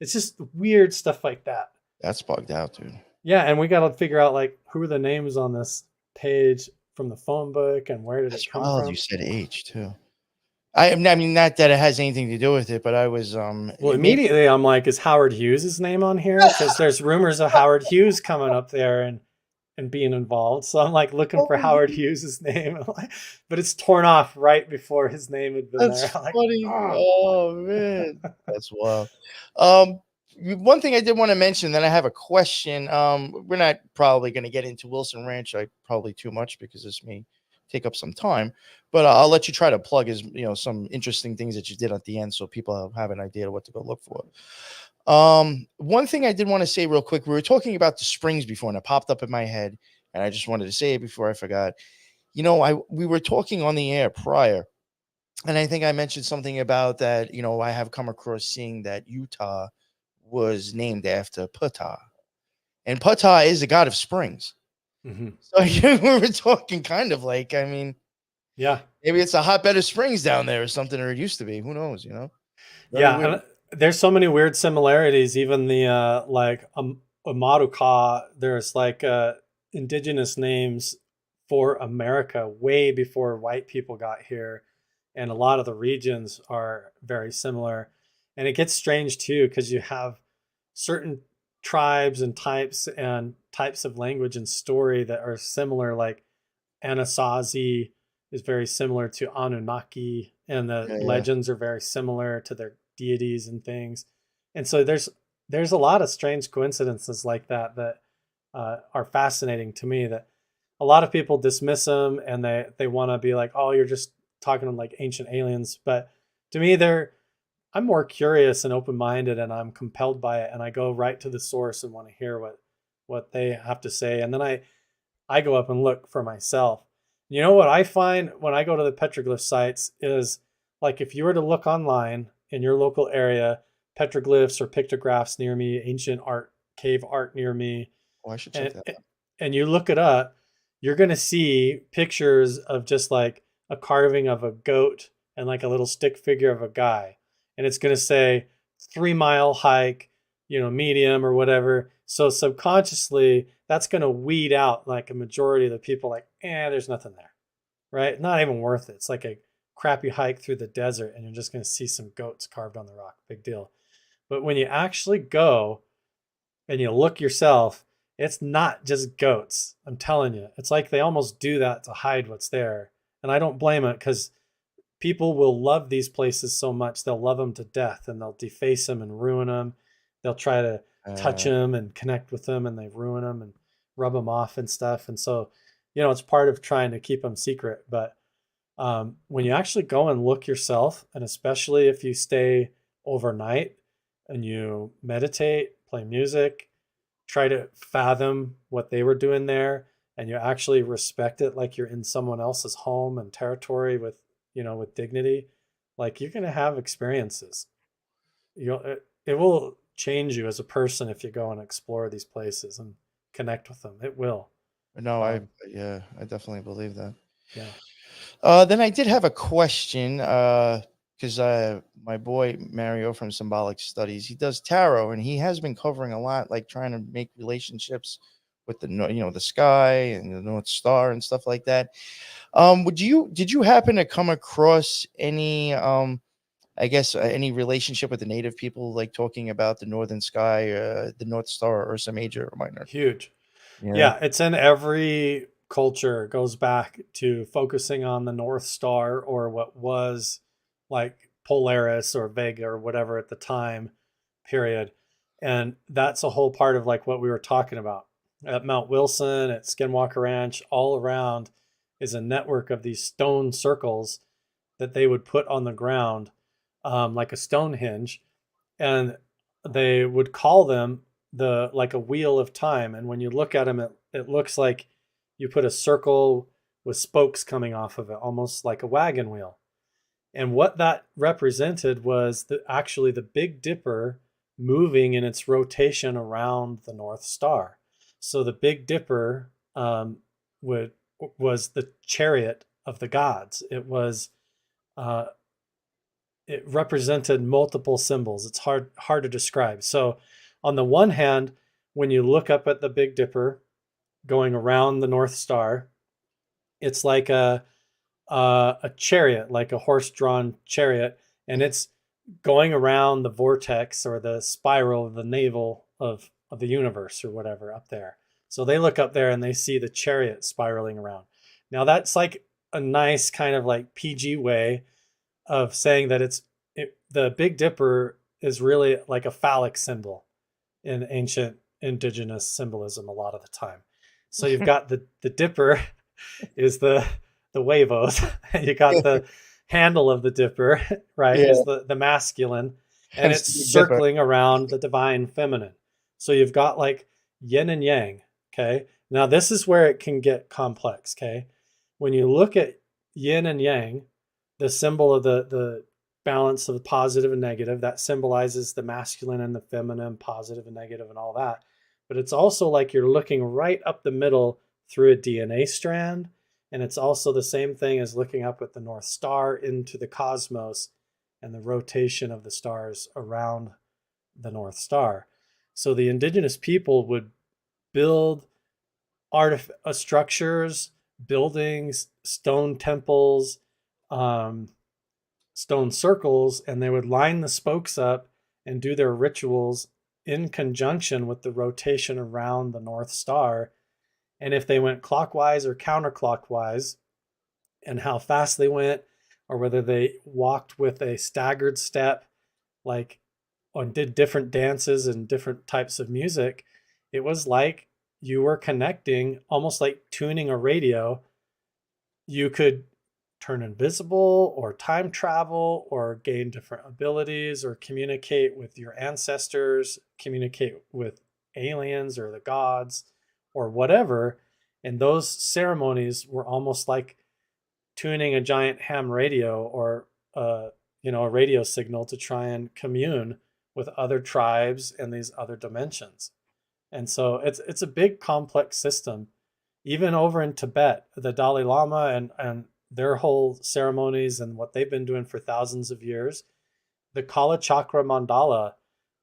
It's just weird stuff like that. That's bugged out, dude. Yeah, and we got to figure out like who are the names on this page from the phone book and where did it come from. You said H too. I mean, not that it has anything to do with it, but I was well, immediately I'm like, is Howard Hughes' name on here? Because there's rumors of Howard Hughes coming up there and being involved. So I'm like looking for Howard Hughes' name, but it's torn off right before his name had been there. Funny. Oh man, that's wild. One thing I did want to mention, then I have a question. We're not probably going to get into Wilson Ranch, probably too much because it's me take up some time. But I'll let you try to plug some interesting things that you did at the end, so people have an idea of what to go look for. One thing I did want to say real quick, we were talking about the springs before, and it popped up in my head, and I just wanted to say it before I forgot. We were talking on the air prior, and I think I mentioned something about that. I have come across seeing that Utah was named after Ptah, and Ptah is the god of springs. Mhm. So we were talking kind of like, I mean, Yeah. maybe it's a hotbed of springs down there or something, or it used to be. Who knows? Very Yeah, weird. and there's so many weird similarities. Even the like Amaruka, there's like indigenous names for America way before white people got here, and a lot of the regions are very similar. And it gets strange too because you have certain tribes and types of language and story that are similar. Like Anasazi is very similar to Anunnaki, and the Yeah, yeah. legends are very similar to their deities and things. And so there's a lot of strange coincidences like that that are fascinating to me. That a lot of people dismiss them and they want to be like, oh, you're just talking like ancient aliens. But to me, I'm more curious and open minded, and I'm compelled by it, and I go right to the source and want to hear what they have to say, and then I go up and look for myself. You know what I find when I go to the petroglyph sites is, like, if you were to look online in your local area, petroglyphs or pictographs near me, ancient art, cave art near me, Oh, I should check and that out. and you look it up, you're going to see pictures of just like a carving of a goat and like a little stick figure of a guy. And it's going to say 3 mile hike, medium or whatever. So subconsciously, that's going to weed out like a majority of the people, like, there's nothing there, right? Not even worth it. It's like a crappy hike through the desert and you're just going to see some goats carved on the rock. Big deal. But when you actually go and you look yourself, it's not just goats. I'm telling you. It's like they almost do that to hide what's there. And I don't blame it, because people will love these places so much. They'll love them to death, and they'll deface them and ruin them. They'll try to touch Uh, them and connect with them, and they ruin them and rub them off and stuff. And so, it's part of trying to keep them secret. But when you actually go and look yourself, and especially if you stay overnight and you meditate, play music, try to fathom what they were doing there, and you actually respect it like you're in someone else's home and territory with dignity, like, you're going to have experiences. It will change you as a person if you go and explore these places and connect with them. It will. no, um, yeah, I definitely believe that. yeah. Then I did have a question, because my boy Mario from Symbolic Studies, he does tarot, and he has been covering a lot, like trying to make relationships with the sky and the North Star and stuff like that. Did you happen to come across any I guess any relationship with the native people, like talking about the northern sky, the North Star, or Ursa Major or Minor? Huge. Yeah. Yeah, it's in every culture. It goes back to focusing on the North Star, or what was like Polaris or Vega or whatever at the time period. And that's a whole part of like what we were talking about. At Mount Wilson, at Skinwalker Ranch, all around is a network of these stone circles that they would put on the ground, like a Stonehenge, and they would call them the like a wheel of time. And when you look at them, it looks like you put a circle with spokes coming off of it, almost like a wagon wheel. And what that represented was actually the Big Dipper moving in its rotation around the North Star. So the Big Dipper would was the chariot of the gods. Uh, it represented multiple symbols. It's hard to describe. So on the one hand, when you look up at the Big Dipper going around the North Star, it's like a chariot, like a horse-drawn chariot, and it's going around the vortex or the spiral of the navel of the universe or whatever up there. So they look up there and they see the chariot spiraling around. Now that's like a nice kind of like PG way of saying that the Big Dipper is really like a phallic symbol in ancient indigenous symbolism a lot of the time. So you've got the Dipper is the the huevos, and you got the handle of the dipper, right, Yeah, is the masculine, and hence it's the Big Dipper. circling around the divine feminine. So you've got like yin and yang. Okay. Now this is where it can get complex. Okay. When you look at yin and yang, the symbol of the balance of positive and negative, that symbolizes the masculine and the feminine, positive and negative, and all that. But it's also like you're looking right up the middle through a DNA strand. And it's also the same thing as looking up at the North Star into the cosmos and the rotation of the stars around the North Star. So the indigenous people would build structures, buildings, stone temples, um, stone circles, and they would line the spokes up and do their rituals in conjunction with the rotation around the North Star. And if they went clockwise or counterclockwise, and how fast they went, or whether they walked with a staggered step, like, or did different dances and different types of music, it was like you were connecting, almost like tuning a radio. You could turn invisible or time travel or gain different abilities or communicate with your ancestors, communicate with aliens or the gods or whatever. And those ceremonies were almost like tuning a giant ham radio or a radio signal to try and commune with other tribes and these other dimensions. And so it's a big complex system. Even over in Tibet, the Dalai Lama and their whole ceremonies and what they've been doing for thousands of years, the Kala Chakra mandala,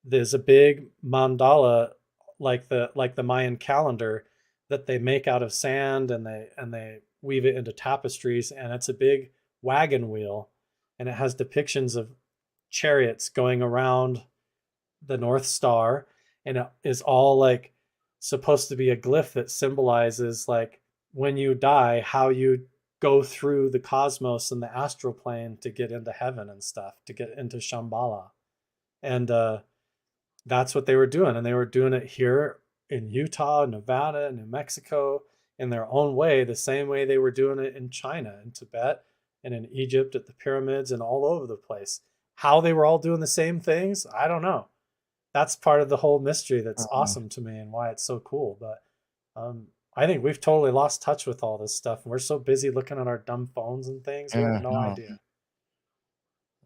there's a big mandala like the Mayan calendar that they make out of sand, and they weave it into tapestries, and it's a big wagon wheel, and it has depictions of chariots going around the North Star, and it is all like supposed to be a glyph that symbolizes like when you die, how you go through the cosmos and the astral plane to get into heaven and stuff, to get into Shambhala. And that's what they were doing. And they were doing it here in Utah, Nevada, New Mexico in their own way, the same way they were doing it in China and Tibet and in Egypt at the pyramids and all over the place. How they were all doing the same things, I don't know. That's part of the whole mystery that's awesome to me and why it's so cool. But I think we've totally lost touch with all this stuff. And we're so busy looking at our dumb phones and things. We have Yeah, no no, idea.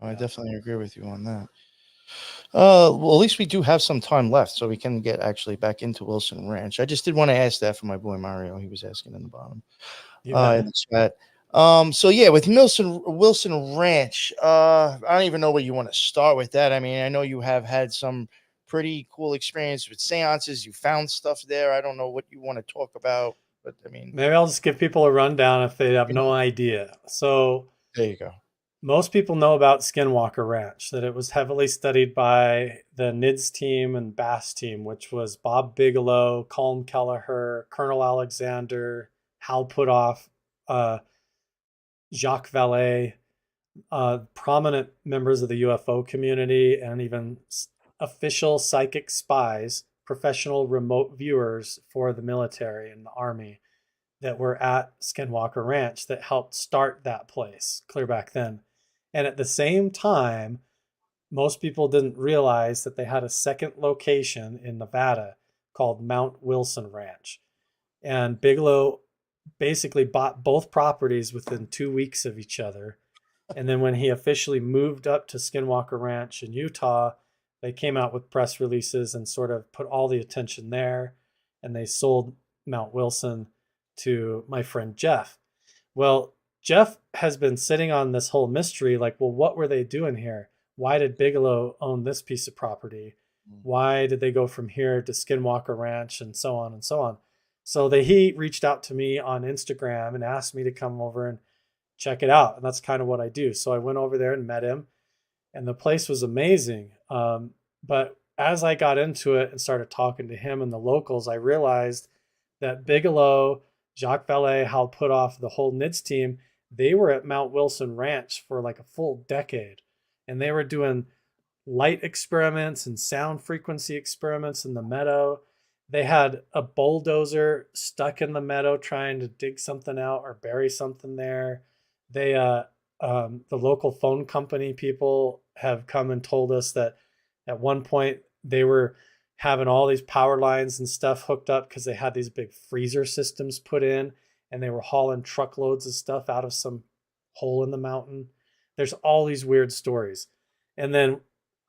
I Yeah. definitely agree with you on that. Well, at least we do have some time left, so we can get actually back into Wilson Ranch. I just did want to ask that for my boy Mario. He was asking in the bottom, You bet. in the chat. So yeah, with Wilson Ranch, I don't even know where you want to start with that. I mean, I know you have had some pretty cool experience with seances. You found stuff there. I don't know what you want to talk about, but I mean, Maybe I'll just give people a rundown if they have no idea. So, there you go. most people know about Skinwalker Ranch, that it was heavily studied by the NIDS team and BASS team, which was Bob Bigelow, Colm Kelleher, Colonel Alexander, Hal Puthoff, Jacques Vallée, prominent members of the UFO community, and even official psychic spies, professional remote viewers for the military and the army that were at Skinwalker Ranch that helped start that place clear back then. And at the same time, most people didn't realize that they had a second location in Nevada called Mount Wilson Ranch. And Bigelow basically bought both properties within 2 weeks of each other. And then when he officially moved up to Skinwalker Ranch in Utah, they came out with press releases and sort of put all the attention there. And they sold Mount Wilson to my friend Jeff. Well, Jeff has been sitting on this whole mystery like, well, what were they doing here? Why did Bigelow own this piece of property? Why did they go from here to Skinwalker Ranch and so on and so on? So he reached out to me on Instagram and asked me to come over and check it out. And that's kind of what I do. So I went over there and met him, and the place was amazing. But as I got into it and started talking to him and the locals, I realized that Bigelow, Jacques Vallée, Hal Puthoff, the whole NIDS team, they were at Mount Wilson Ranch for like a full decade. And they were doing light experiments and sound frequency experiments in the meadow. They had a bulldozer stuck in the meadow trying to dig something out or bury something there. They, the local phone company people have come and told us that at one point they were having all these power lines and stuff hooked up because they had these big freezer systems put in, and they were hauling truckloads of stuff out of some hole in the mountain. There's all these weird stories. And then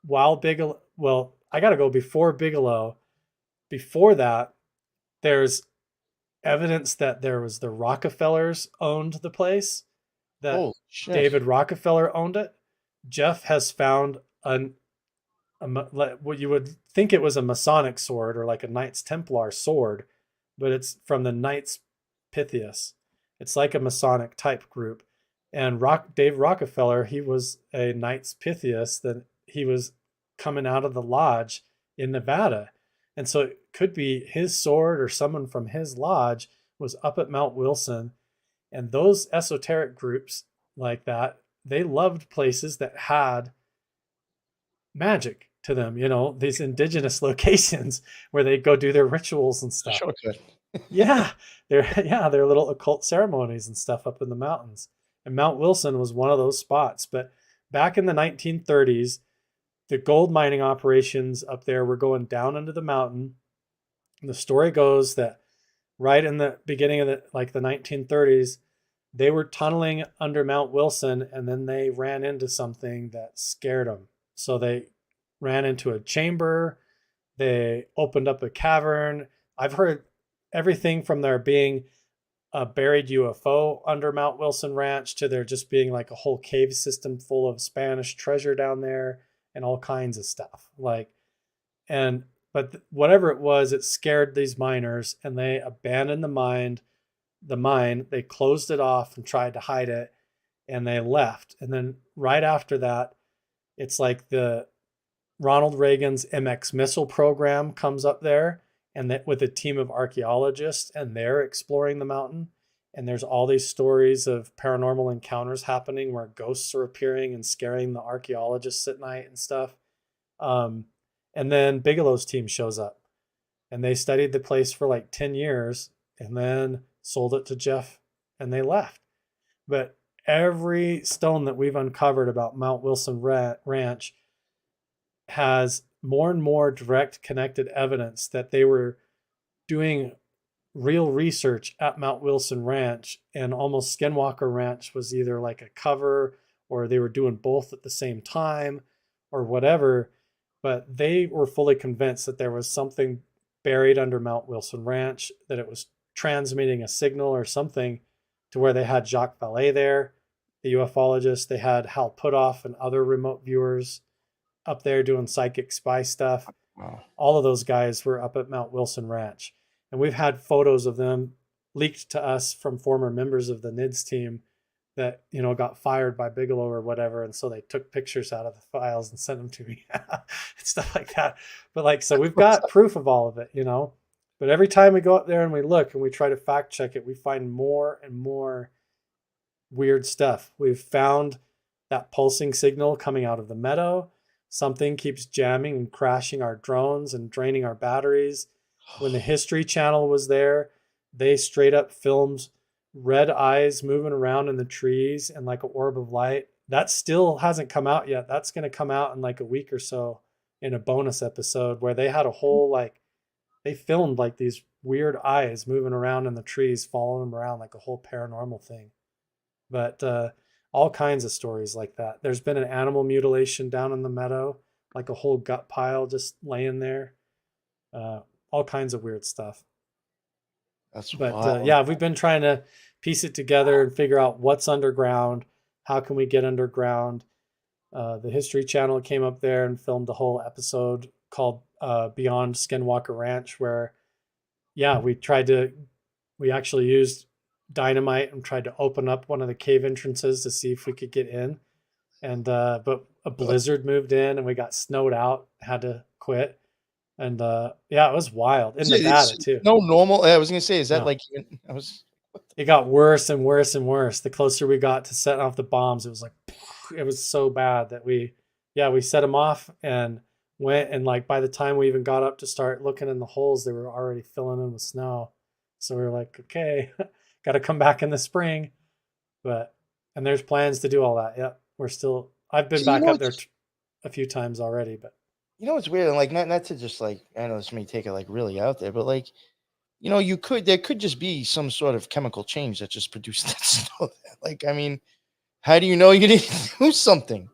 while Bigelow, well, I got to go before Bigelow. Before that, there's evidence that there was the Rockefellers owned the place, that Holy shit. David Rockefeller owned it. Jeff has found what you would think it was a Masonic sword or like a Knights Templar sword, but it's from the Knights Pythias. It's like a Masonic type group. And Dave Rockefeller, he was a Knights Pythias, that he was coming out of the lodge in Nevada. And so it could be his sword or someone from his lodge was up at Mount Wilson. And those esoteric groups like that, they loved places that had magic to them, these indigenous locations where they go do their rituals and stuff. Shortcut. Yeah, they're little occult ceremonies and stuff up in the mountains. And Mount Wilson was one of those spots. But back in the 1930s, the gold mining operations up there were going down into the mountain. And the story goes that right in the beginning of the 1930s, they were tunneling under Mount Wilson, and then they ran into something that scared them. So they ran into a chamber. They opened up a cavern. I've heard everything from there being a buried UFO under Mount Wilson Ranch to there just being like a whole cave system full of Spanish treasure down there and all kinds of stuff. But whatever it was, it scared these miners, and they abandoned the mine. They closed it off and tried to hide it, and they left. And then right after that, it's like the Ronald Reagan's MX missile program comes up there, and that with a team of archaeologists, and they're exploring the mountain. And there's all these stories of paranormal encounters happening where ghosts are appearing and scaring the archaeologists at night and stuff. And then Bigelow's team shows up, and they studied the place for like 10 years and then sold it to Jeff, and they left. But every stone that we've uncovered about Mount Wilson Ranch has more and more direct connected evidence that they were doing real research at Mount Wilson Ranch, and almost Skinwalker Ranch was either like a cover, or they were doing both at the same time or whatever. But they were fully convinced that there was something buried under Mount Wilson Ranch, that it was transmitting a signal or something, to where they had Jacques Vallée there, the ufologist. They had Hal Puthoff and other remote viewers up there doing psychic spy stuff. Wow. All of those guys were up at Mount Wilson Ranch. And we've had photos of them leaked to us from former members of the NIDS team that, got fired by Bigelow or whatever. And so they took pictures out of the files and sent them to me and stuff like that. But so we've got proof of all of it, But every time we go up there and we look and we try to fact check it, we find more and more weird stuff. We've found that pulsing signal coming out of the meadow. Something keeps jamming and crashing our drones and draining our batteries. When the History Channel was there, they straight up filmed red eyes moving around in the trees and like an orb of light. That still hasn't come out yet. That's going to come out in like a week or so in a bonus episode, where they had a whole they filmed like these weird eyes moving around in the trees, following them around like a whole paranormal thing. But all kinds of stories like that. There's been an animal mutilation down in the meadow, like a whole gut pile just laying there. All kinds of weird stuff. That's But wild. we've been trying to piece it together and figure out what's underground. How can we get underground? The History Channel came up there and filmed a whole episode called Beyond Skinwalker Ranch, where, we actually used dynamite and tried to open up one of the cave entrances to see if we could get in. And but a blizzard moved in and we got snowed out, had to quit. And it was wild in Nevada too. No normal. I was gonna say, is that No. It got worse and worse and worse. The closer we got to setting off the bombs, it was so bad that we set them off, and went, and like by the time we even got up to start looking in the holes, they were already filling in with snow. So we were like, okay, got to come back in the spring. But and there's plans to do all that. Yep, we're still. I've been See, you back know, up there a few times already, but it's weird. Like, not to just like, I know this may take it like really out there, but like, there could just be some sort of chemical change that just produced that snow. Like, I mean, how do you know you didn't do something?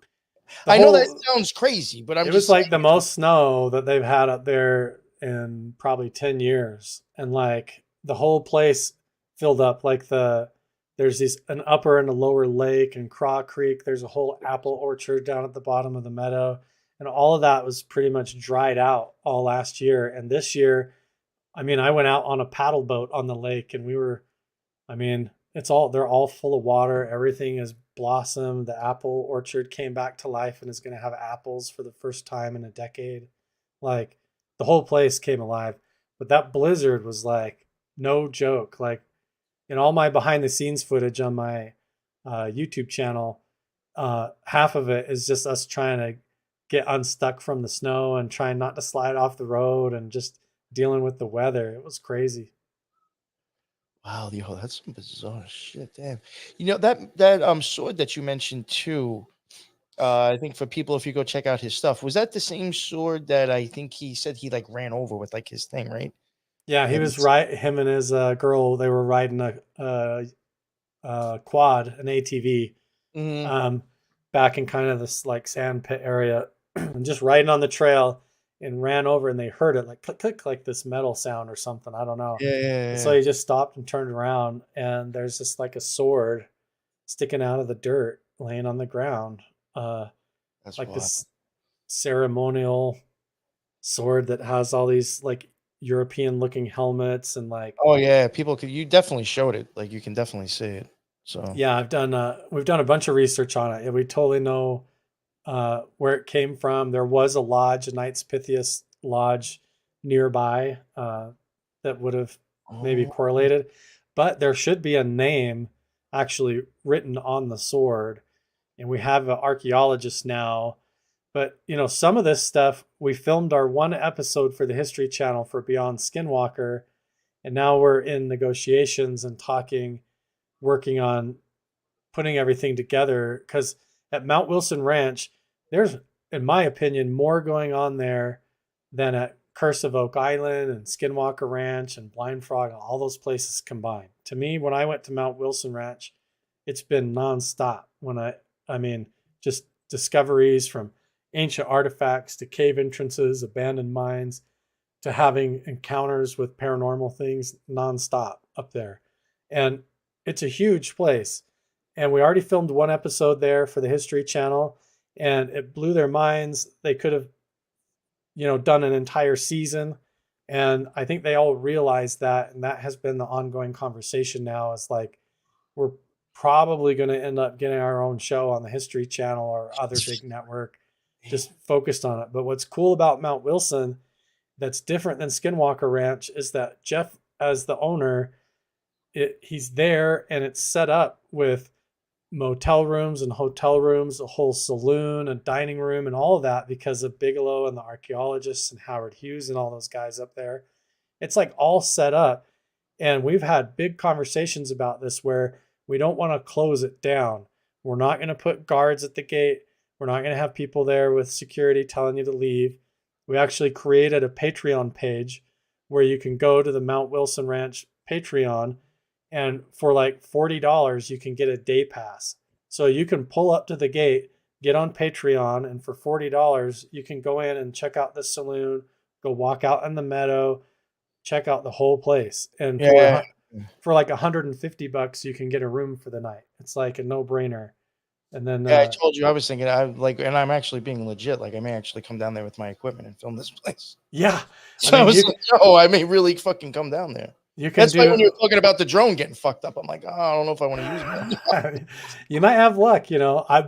the I know that whole sounds crazy, but I'm it was just like the saying. most snow that they've had up there in probably 10 years. And like the whole place filled up. Like there's an upper and a lower lake and Craw Creek. There's a whole apple orchard down at the bottom of the meadow. And all of that was pretty much dried out all last year. And this year, I mean, I went out on a paddle boat on the lake, and I mean, they're all full of water. Everything is blossomed. The apple orchard came back to life and is going to have apples for the first time in a decade. Like the whole place came alive. But that blizzard was like no joke. Like in all my behind the scenes footage on my YouTube channel, half of it is just us trying to get unstuck from the snow and trying not to slide off the road and just dealing with the weather. It was crazy. Wow, that's some bizarre shit. Damn. That sword that you mentioned too. I think for people, if you go check out his stuff, was that the same sword that I think he said he like ran over with like his thing, right? Yeah, he Like was right. Him and his girl, they were riding a quad, an ATV, Mhm. um, back in kind of this like sand pit area, and just riding on the trail, and ran over, and they heard it like click click, like this metal sound or something. I don't know. Yeah, yeah, And so yeah. he just stopped and turned around, and there's just like a sword sticking out of the dirt, laying on the ground, uh, That's like wild. this ceremonial sword that has all these like European looking helmets and like. Oh yeah, you definitely showed it. Like you can definitely see it. So Yeah, we've done a bunch of research on it. Yeah, we totally know where it came from. There was a lodge, a Knights Pythias lodge nearby, that would have maybe oh, correlated, but there should be a name actually written on the sword. And we have an archaeologist now. But some of this stuff, we filmed our one episode for the History Channel for Beyond Skinwalker, and now we're in negotiations and talking, working on putting everything together, because at Mount Wilson Ranch, there's, in my opinion, more going on there than at Curse of Oak Island and Skinwalker Ranch and Blind Frog and all those places combined. To me, when I went to Mount Wilson Ranch, it's been nonstop. I mean, just discoveries from ancient artifacts to cave entrances, abandoned mines, to having encounters with paranormal things nonstop up there. And it's a huge place. And we already filmed one episode there for the History Channel, and it blew their minds. They could have, done an entire season. And I think they all realized that. And that has been the ongoing conversation now. Is like, we're probably going to end up getting our own show on the History Channel or other big network just focused on it. But what's cool about Mount Wilson that's different than Skinwalker Ranch is that Jeff, as the owner, he's there and it's set up with motel rooms and hotel rooms, a whole saloon, a dining room, and all of that because of Bigelow and the archaeologists and Howard Hughes and all those guys up there. It's like all set up. And we've had big conversations about this where we don't want to close it down. We're not going to put guards at the gate. We're not going to have people there with security telling you to leave. We actually created a Patreon page where you can go to the Mount Wilson Ranch Patreon, and for like $40, you can get a day pass. So you can pull up to the gate, get on Patreon, and for $40, you can go in and check out the saloon, go walk out in the meadow, check out the whole place. And yeah. for like $150, you can get a room for the night. It's like a no brainer. And then, Yeah, I told you I was thinking I like, and I'm actually being legit. Like I may actually come down there with my equipment and film this place. yeah, I So I mean, was like, yo, I may really fucking come down there. you can That's why when do, you were talking about the drone getting fucked up, I'm like, oh, I don't know if I want to use it. you might have luck.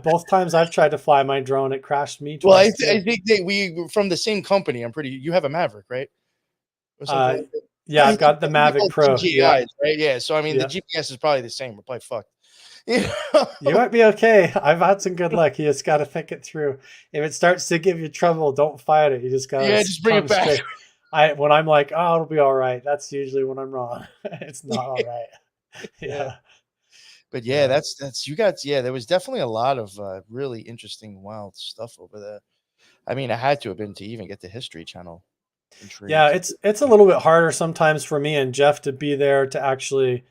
Both times I've tried to fly my drone, it crashed me Well, twice I too. think we were from the same company. You have a Maverick, right? Or something Uh, like that. yeah, I I've think got the they're Mavic called Pro. Yeah. DJIs, right? Yeah. So I mean, the Yeah. GPS is probably the same. We're probably fucked. You You know? might be okay. I've had some good luck. You just got to think it through. If it starts to give you trouble, don't fight it. You just got Yeah, to just bring it come back. straight. When I'm like, oh, it'll be all right. That's usually when I'm wrong. It's not all right. Yeah. Yeah. But yeah, Yeah. that's you got yeah, there was definitely a lot of really interesting, wild stuff over there. I mean, I had to have been to even get the History Channel Yeah. intrigued. It's a little bit harder sometimes for me and Jeff to be there to actually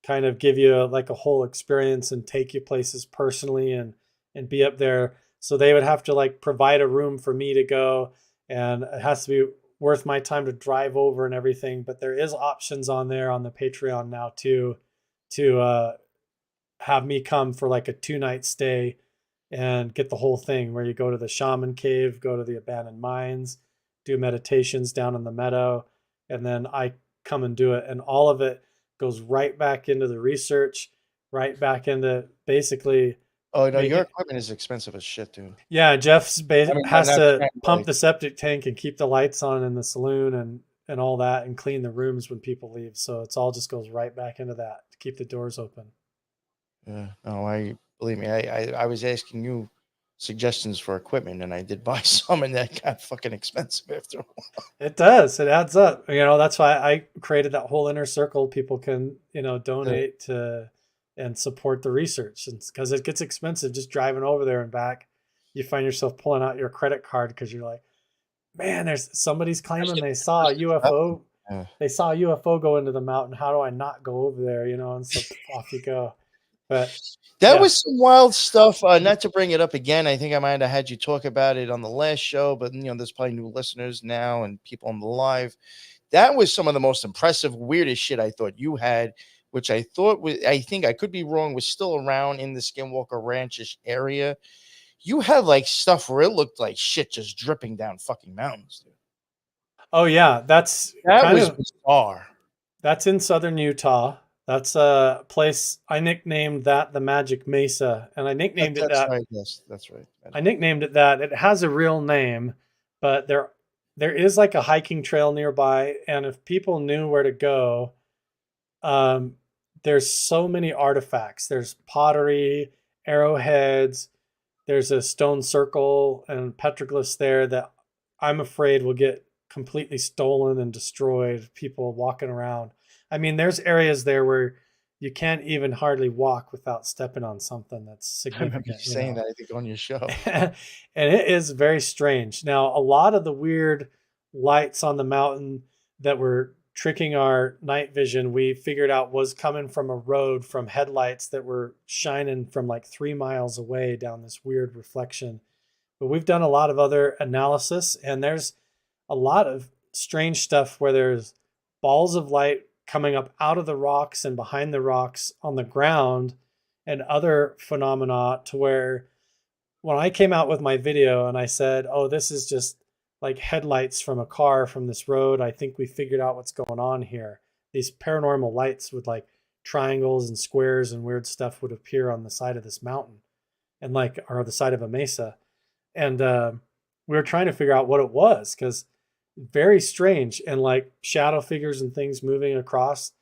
kind of give you like a whole experience and take you places personally and be up there. So they would have to like provide a room for me to go, and it has to be worth my time to drive over and everything. But there is options on there on the Patreon now too, to have me come for like a 2 night stay and get the whole thing, where you go to the shaman cave, go to the abandoned mines, do meditations down in the meadow, and then I come and do it. And all of it goes right back into the research, right back into basically Oh no, your making. equipment is expensive as shit, dude. Yeah, I mean, has not to trying to pump like, the septic tank and keep the lights on in the saloon and all that, and clean the rooms when people leave. So it's all just goes right back into that to keep the doors open. no, I believe me, I was asking you suggestions for equipment, and I did buy some, and that got fucking expensive after a while. It does. It adds up. That's why I created that whole inner circle. People can, donate to and support the research. And because it gets expensive just driving over there and back, you find yourself pulling out your credit card because you're like, man, there's somebody's claiming they saw a Especially for UFO. yeah. They saw a UFO go into the mountain. How do I not go over there? And so off you go. But That yeah. was some wild stuff. Not to bring it up again, I think I might have had you talk about it on the last show, but there's probably new listeners now and people on the live. That was some of the most impressive, weirdest shit I thought you had, which I thought was, I think I could be wrong, was still around in the Skinwalker Ranchish area. You had like stuff where it looked like shit just dripping down fucking mountains, dude. Oh yeah, that's That kind was of bizarre. That's in southern Utah. That's a place I nicknamed that the Magic Mesa, and I That, nicknamed it that's that. right. Yes, that's right. I nicknamed it that. It has a real name, but there is like a hiking trail nearby, and if people knew where to go, um, there's so many artifacts. There's pottery, arrowheads. There's a stone circle and petroglyphs there that I'm afraid will get completely stolen and destroyed. People walking around. I mean, there's areas there where you can't even hardly walk without stepping on something that's I remember you significant, saying that, I think, on your show. and it is very strange. Now, a lot of the weird lights on the mountain that were tricking our night vision, we figured out was coming from a road from headlights that were shining from like 3 miles away down this weird reflection. But we've done a lot of other analysis, and there's a lot of strange stuff where there's balls of light coming up out of the rocks and behind the rocks on the ground, and other phenomena to where when I came out with my video and I said, oh, this is just like headlights from a car from this road, I think we figured out what's going on here. These paranormal lights with like triangles and squares and weird stuff would appear on the side of this mountain, and like, or the side of a mesa. And we were trying to figure out what it was because very strange, and like shadow figures and things moving across.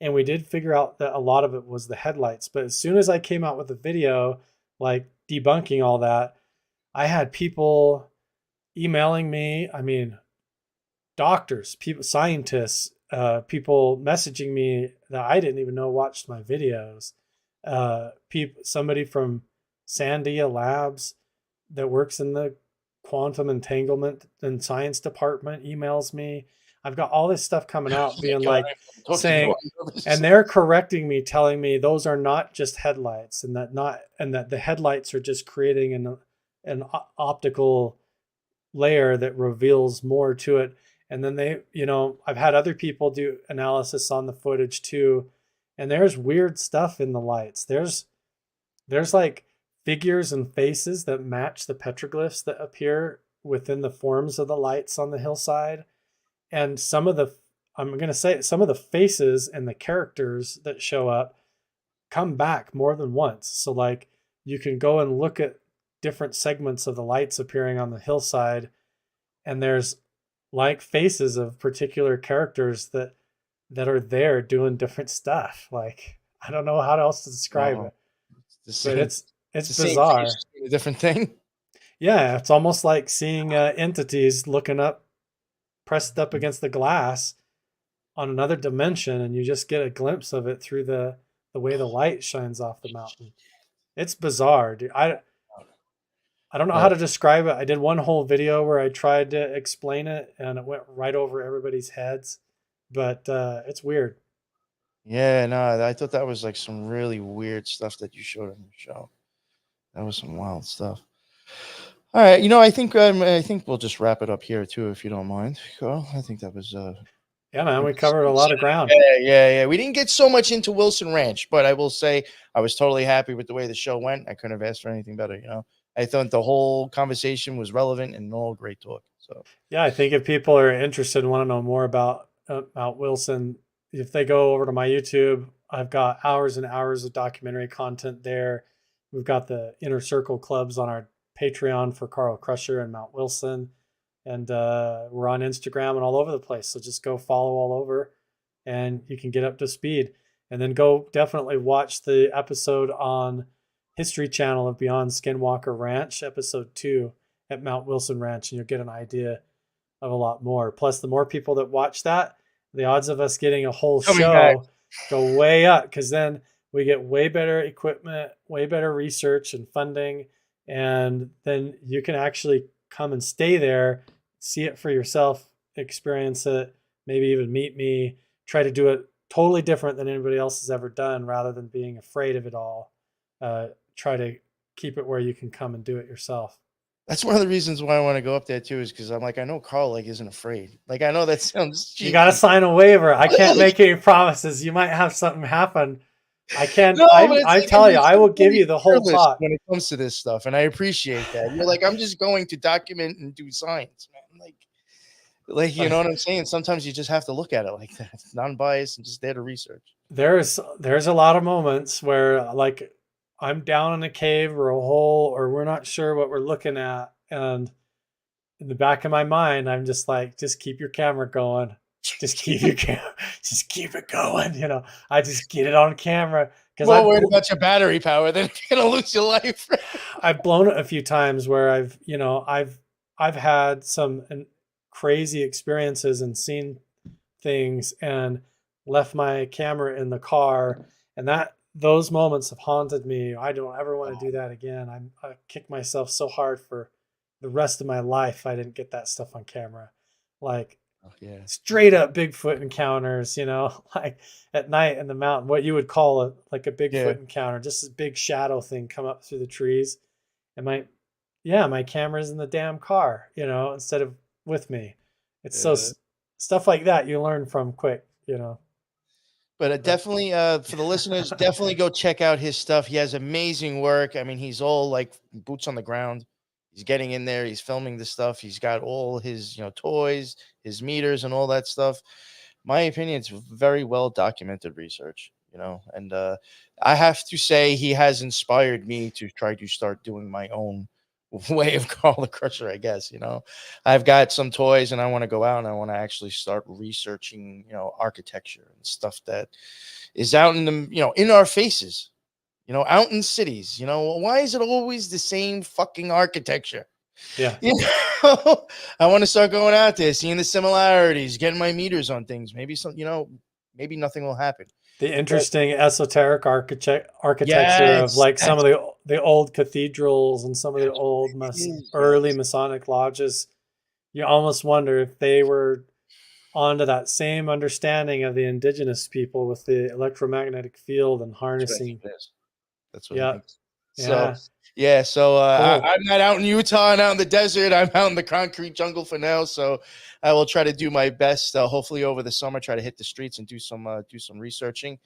And we did figure out that a lot of it was the headlights. But as soon as I came out with a video, like debunking all that, I had people emailing me. I mean, doctors, people, scientists, people messaging me that I didn't even know watched my videos. Somebody from Sandia Labs that works in the quantum entanglement and science department emails me. I've got all this stuff coming Oh out my being God, like, I talked to you saying, on and purpose. they're correcting me, telling me those are not just headlights, and that the headlights are just creating an optical layer that reveals more to it. And then I've had other people do analysis on the footage too, and there's weird stuff in the lights. There's like figures and faces that match the petroglyphs that appear within the forms of the lights on the hillside. And I'm going to say some of the faces and the characters that show up come back more than once. So like you can go and look at different segments of the lights appearing on the hillside, and there's like faces of particular characters that are there doing different stuff. Like, I don't know how else to describe Wow. it. The but same. it's The same thing. It's bizarre. just a different thing. Yeah, it's almost like seeing entities looking up, pressed up against the glass on another dimension, and you just get a glimpse of it through the way the light shines off the mountain. It's bizarre, dude. I don't know how But to describe it. I did one whole video where I tried to explain it, and it went right over everybody's heads. But it's weird. yeah, no, I thought that was like some really weird stuff that you showed on your show. That was some wild stuff. All right, I think we'll just wrap it up here too, if you don't mind, Carl. I think that was Yeah, man, we covered a lot of ground. yeah. We didn't get so much into Wilson Ranch, but I will say I was totally happy with the way the show went. I couldn't have asked for anything better. I thought the whole conversation was relevant and all great talk. So Yeah, I think if people are interested and want to know more about Wilson, if they go over to my YouTube, I've got hours and hours of documentary content there. We've got the Inner Circle clubs on our Patreon for Carl Crusher and Mount Wilson, and we're on Instagram and all over the place. So just go follow all over, and you can get up to speed. And then go definitely watch the episode on History Channel of Beyond Skinwalker Ranch, episode 2 at Mount Wilson Ranch, and you'll get an idea of a lot more. Plus, the more people that watch that, the odds of us getting a whole show go way up, because then we get way better equipment, way better research and funding, and then you can actually come and stay there, see it for yourself, experience it, maybe even meet me, try to do it totally different than anybody else has ever done, rather than being afraid of it all. Try to keep it where you can come and do it yourself. that's one of the reasons why I want to go up there too, is because I'm like, I know Carl like isn't afraid. Like I know that sounds cheesy. You got to sign a waiver. I can't make any promises. You might have something happen. I can't. No, but I like, tell you, I will give you the whole talk. when it comes to this stuff, and I appreciate that. You're like, I'm just going to document and do science, man. Like you know what I'm saying? Sometimes you just have to look at it like that, non-biased and just there to research. There's a lot of moments where like I'm down in a cave or a hole, or we're not sure what we're looking at, and in the back of my mind, I'm just like, just keep your camera going. Just keep your camera, just keep it going. I just get it on camera because I'm worried about your battery power. Then you're gonna lose your life. I've blown it a few times where I've had some crazy experiences and seen things and left my camera in the car, and those moments have haunted me. I don't ever want to do that again. I kick myself so hard for the rest of my life. I didn't get that stuff on camera, like straight up Bigfoot encounters, like at night in the mountain, what you would call a Bigfoot encounter, just this big shadow thing come up through the trees. And my camera's in the damn car, instead of with me. It's so stuff like that you learn from quick, But definitely, for the listeners, definitely go check out his stuff. He has amazing work. I mean, he's all like boots on the ground. He's getting in there. He's filming the stuff. He's got all his, toys, his meters, and all that stuff. My opinion, it's very well documented research, And I have to say, he has inspired me to try to start doing my own way of Carl the Crusher, I guess. I've got some toys, and I want to go out and I want to actually start researching, architecture and stuff that is out in the, in our faces. Out in cities, why is it always the same fucking architecture? Yeah. I want to start going out there, seeing the similarities, getting my meters on things. Maybe maybe nothing will happen. The interesting esoteric architecture of like some of the old cathedrals and some of the old early Masonic lodges. You almost wonder if they were onto that same understanding of the indigenous people with the electromagnetic field and harnessing. That's what I think. So cool. I'm not out in Utah and out in the desert. I'm out in the concrete jungle for now. So I will try to do my best. Hopefully over the summer, try to hit the streets and do some researching.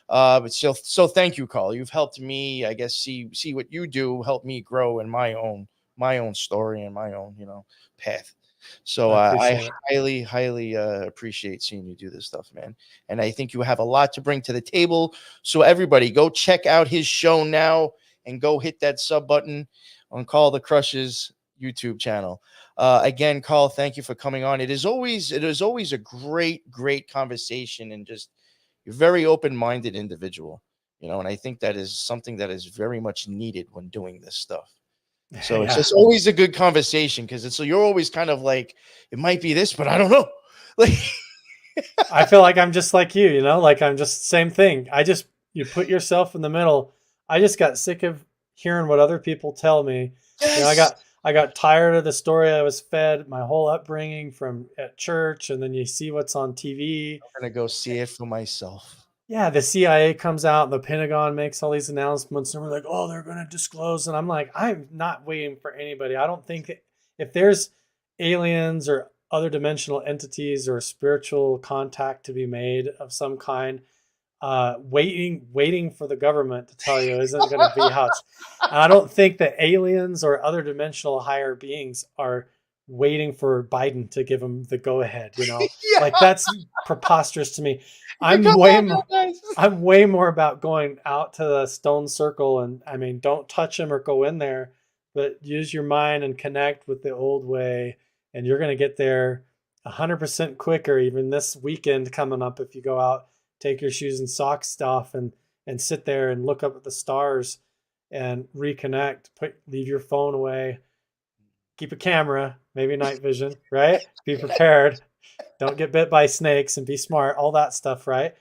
But so thank you, Carl. You've helped me, I guess, see what you do, help me grow in my own story and my own, path. So I highly appreciate seeing you do this stuff, man. And I think you have a lot to bring to the table. So everybody go check out his show now and go hit that sub button on Carl the Crusher's YouTube channel. Again, Carl, thank you for coming on. It is always a great conversation, and just you're a very open-minded individual. And I think that is something that is very much needed when doing this stuff. So it's Yeah. just always a good conversation, because it's, so you're always kind of like, it might be this, but I don't know. Like, I feel like I'm just like you, like I'm just same thing. You put yourself in the middle. I just got sick of hearing what other people tell me. yes, I got tired of the story I was fed my whole upbringing from at church, and then you see what's on TV. I'm gonna go see it for myself. Yeah, the CIA comes out, and the Pentagon makes all these announcements, and we're like, "Oh, they're going to disclose." And I'm like, I'm not waiting for anybody. I don't think if there's aliens or other dimensional entities or spiritual contact to be made of some kind, waiting for the government to tell you isn't going to be how it's. And I don't think that aliens or other dimensional higher beings are waiting for Biden to give them the go ahead. Like Yeah, that's preposterous to me. come I'm way on, more. guys. I'm way more about going out to the stone circle, and I mean, don't touch them or go in there, but use your mind and connect with the old way, and you're going to get there 100% quicker. Even this weekend coming up, if you go out, take your shoes and socks off, and sit there and look up at the stars and reconnect. Leave your phone away. Keep a camera, maybe night vision, right? Be prepared. Don't get bit by snakes and be smart, all that stuff, right?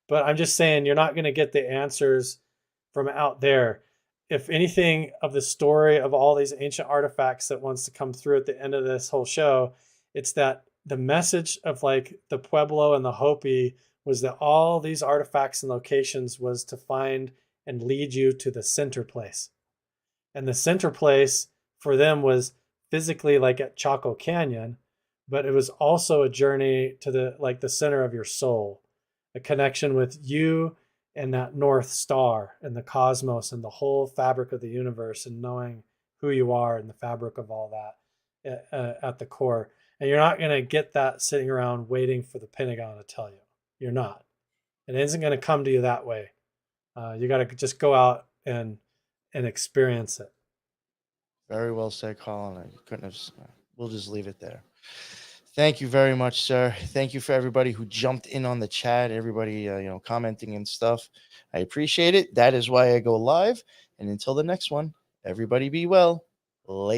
But I'm just saying, you're not going to get the answers from out there. If anything of the story of all these ancient artifacts that wants to come through at the end of this whole show, it's that the message of like the Pueblo and the Hopi was that all these artifacts and locations was to find and lead you to the center place. And the center place for them was physically like at Chaco Canyon, but it was also a journey to the center of your soul, a connection with you and that North Star and the cosmos and the whole fabric of the universe, and knowing who you are and the fabric of all that at the core. And you're not going to get that sitting around waiting for the Pentagon to tell you. You're not. It isn't going to come to you that way. You got to just go out and experience it. Very well said, Colin. I couldn't have. We'll just leave it there. Thank you very much, sir. Thank you for everybody who jumped in on the chat. Everybody, commenting and stuff. I appreciate it. That is why I go live. And until the next one, everybody be well. Later.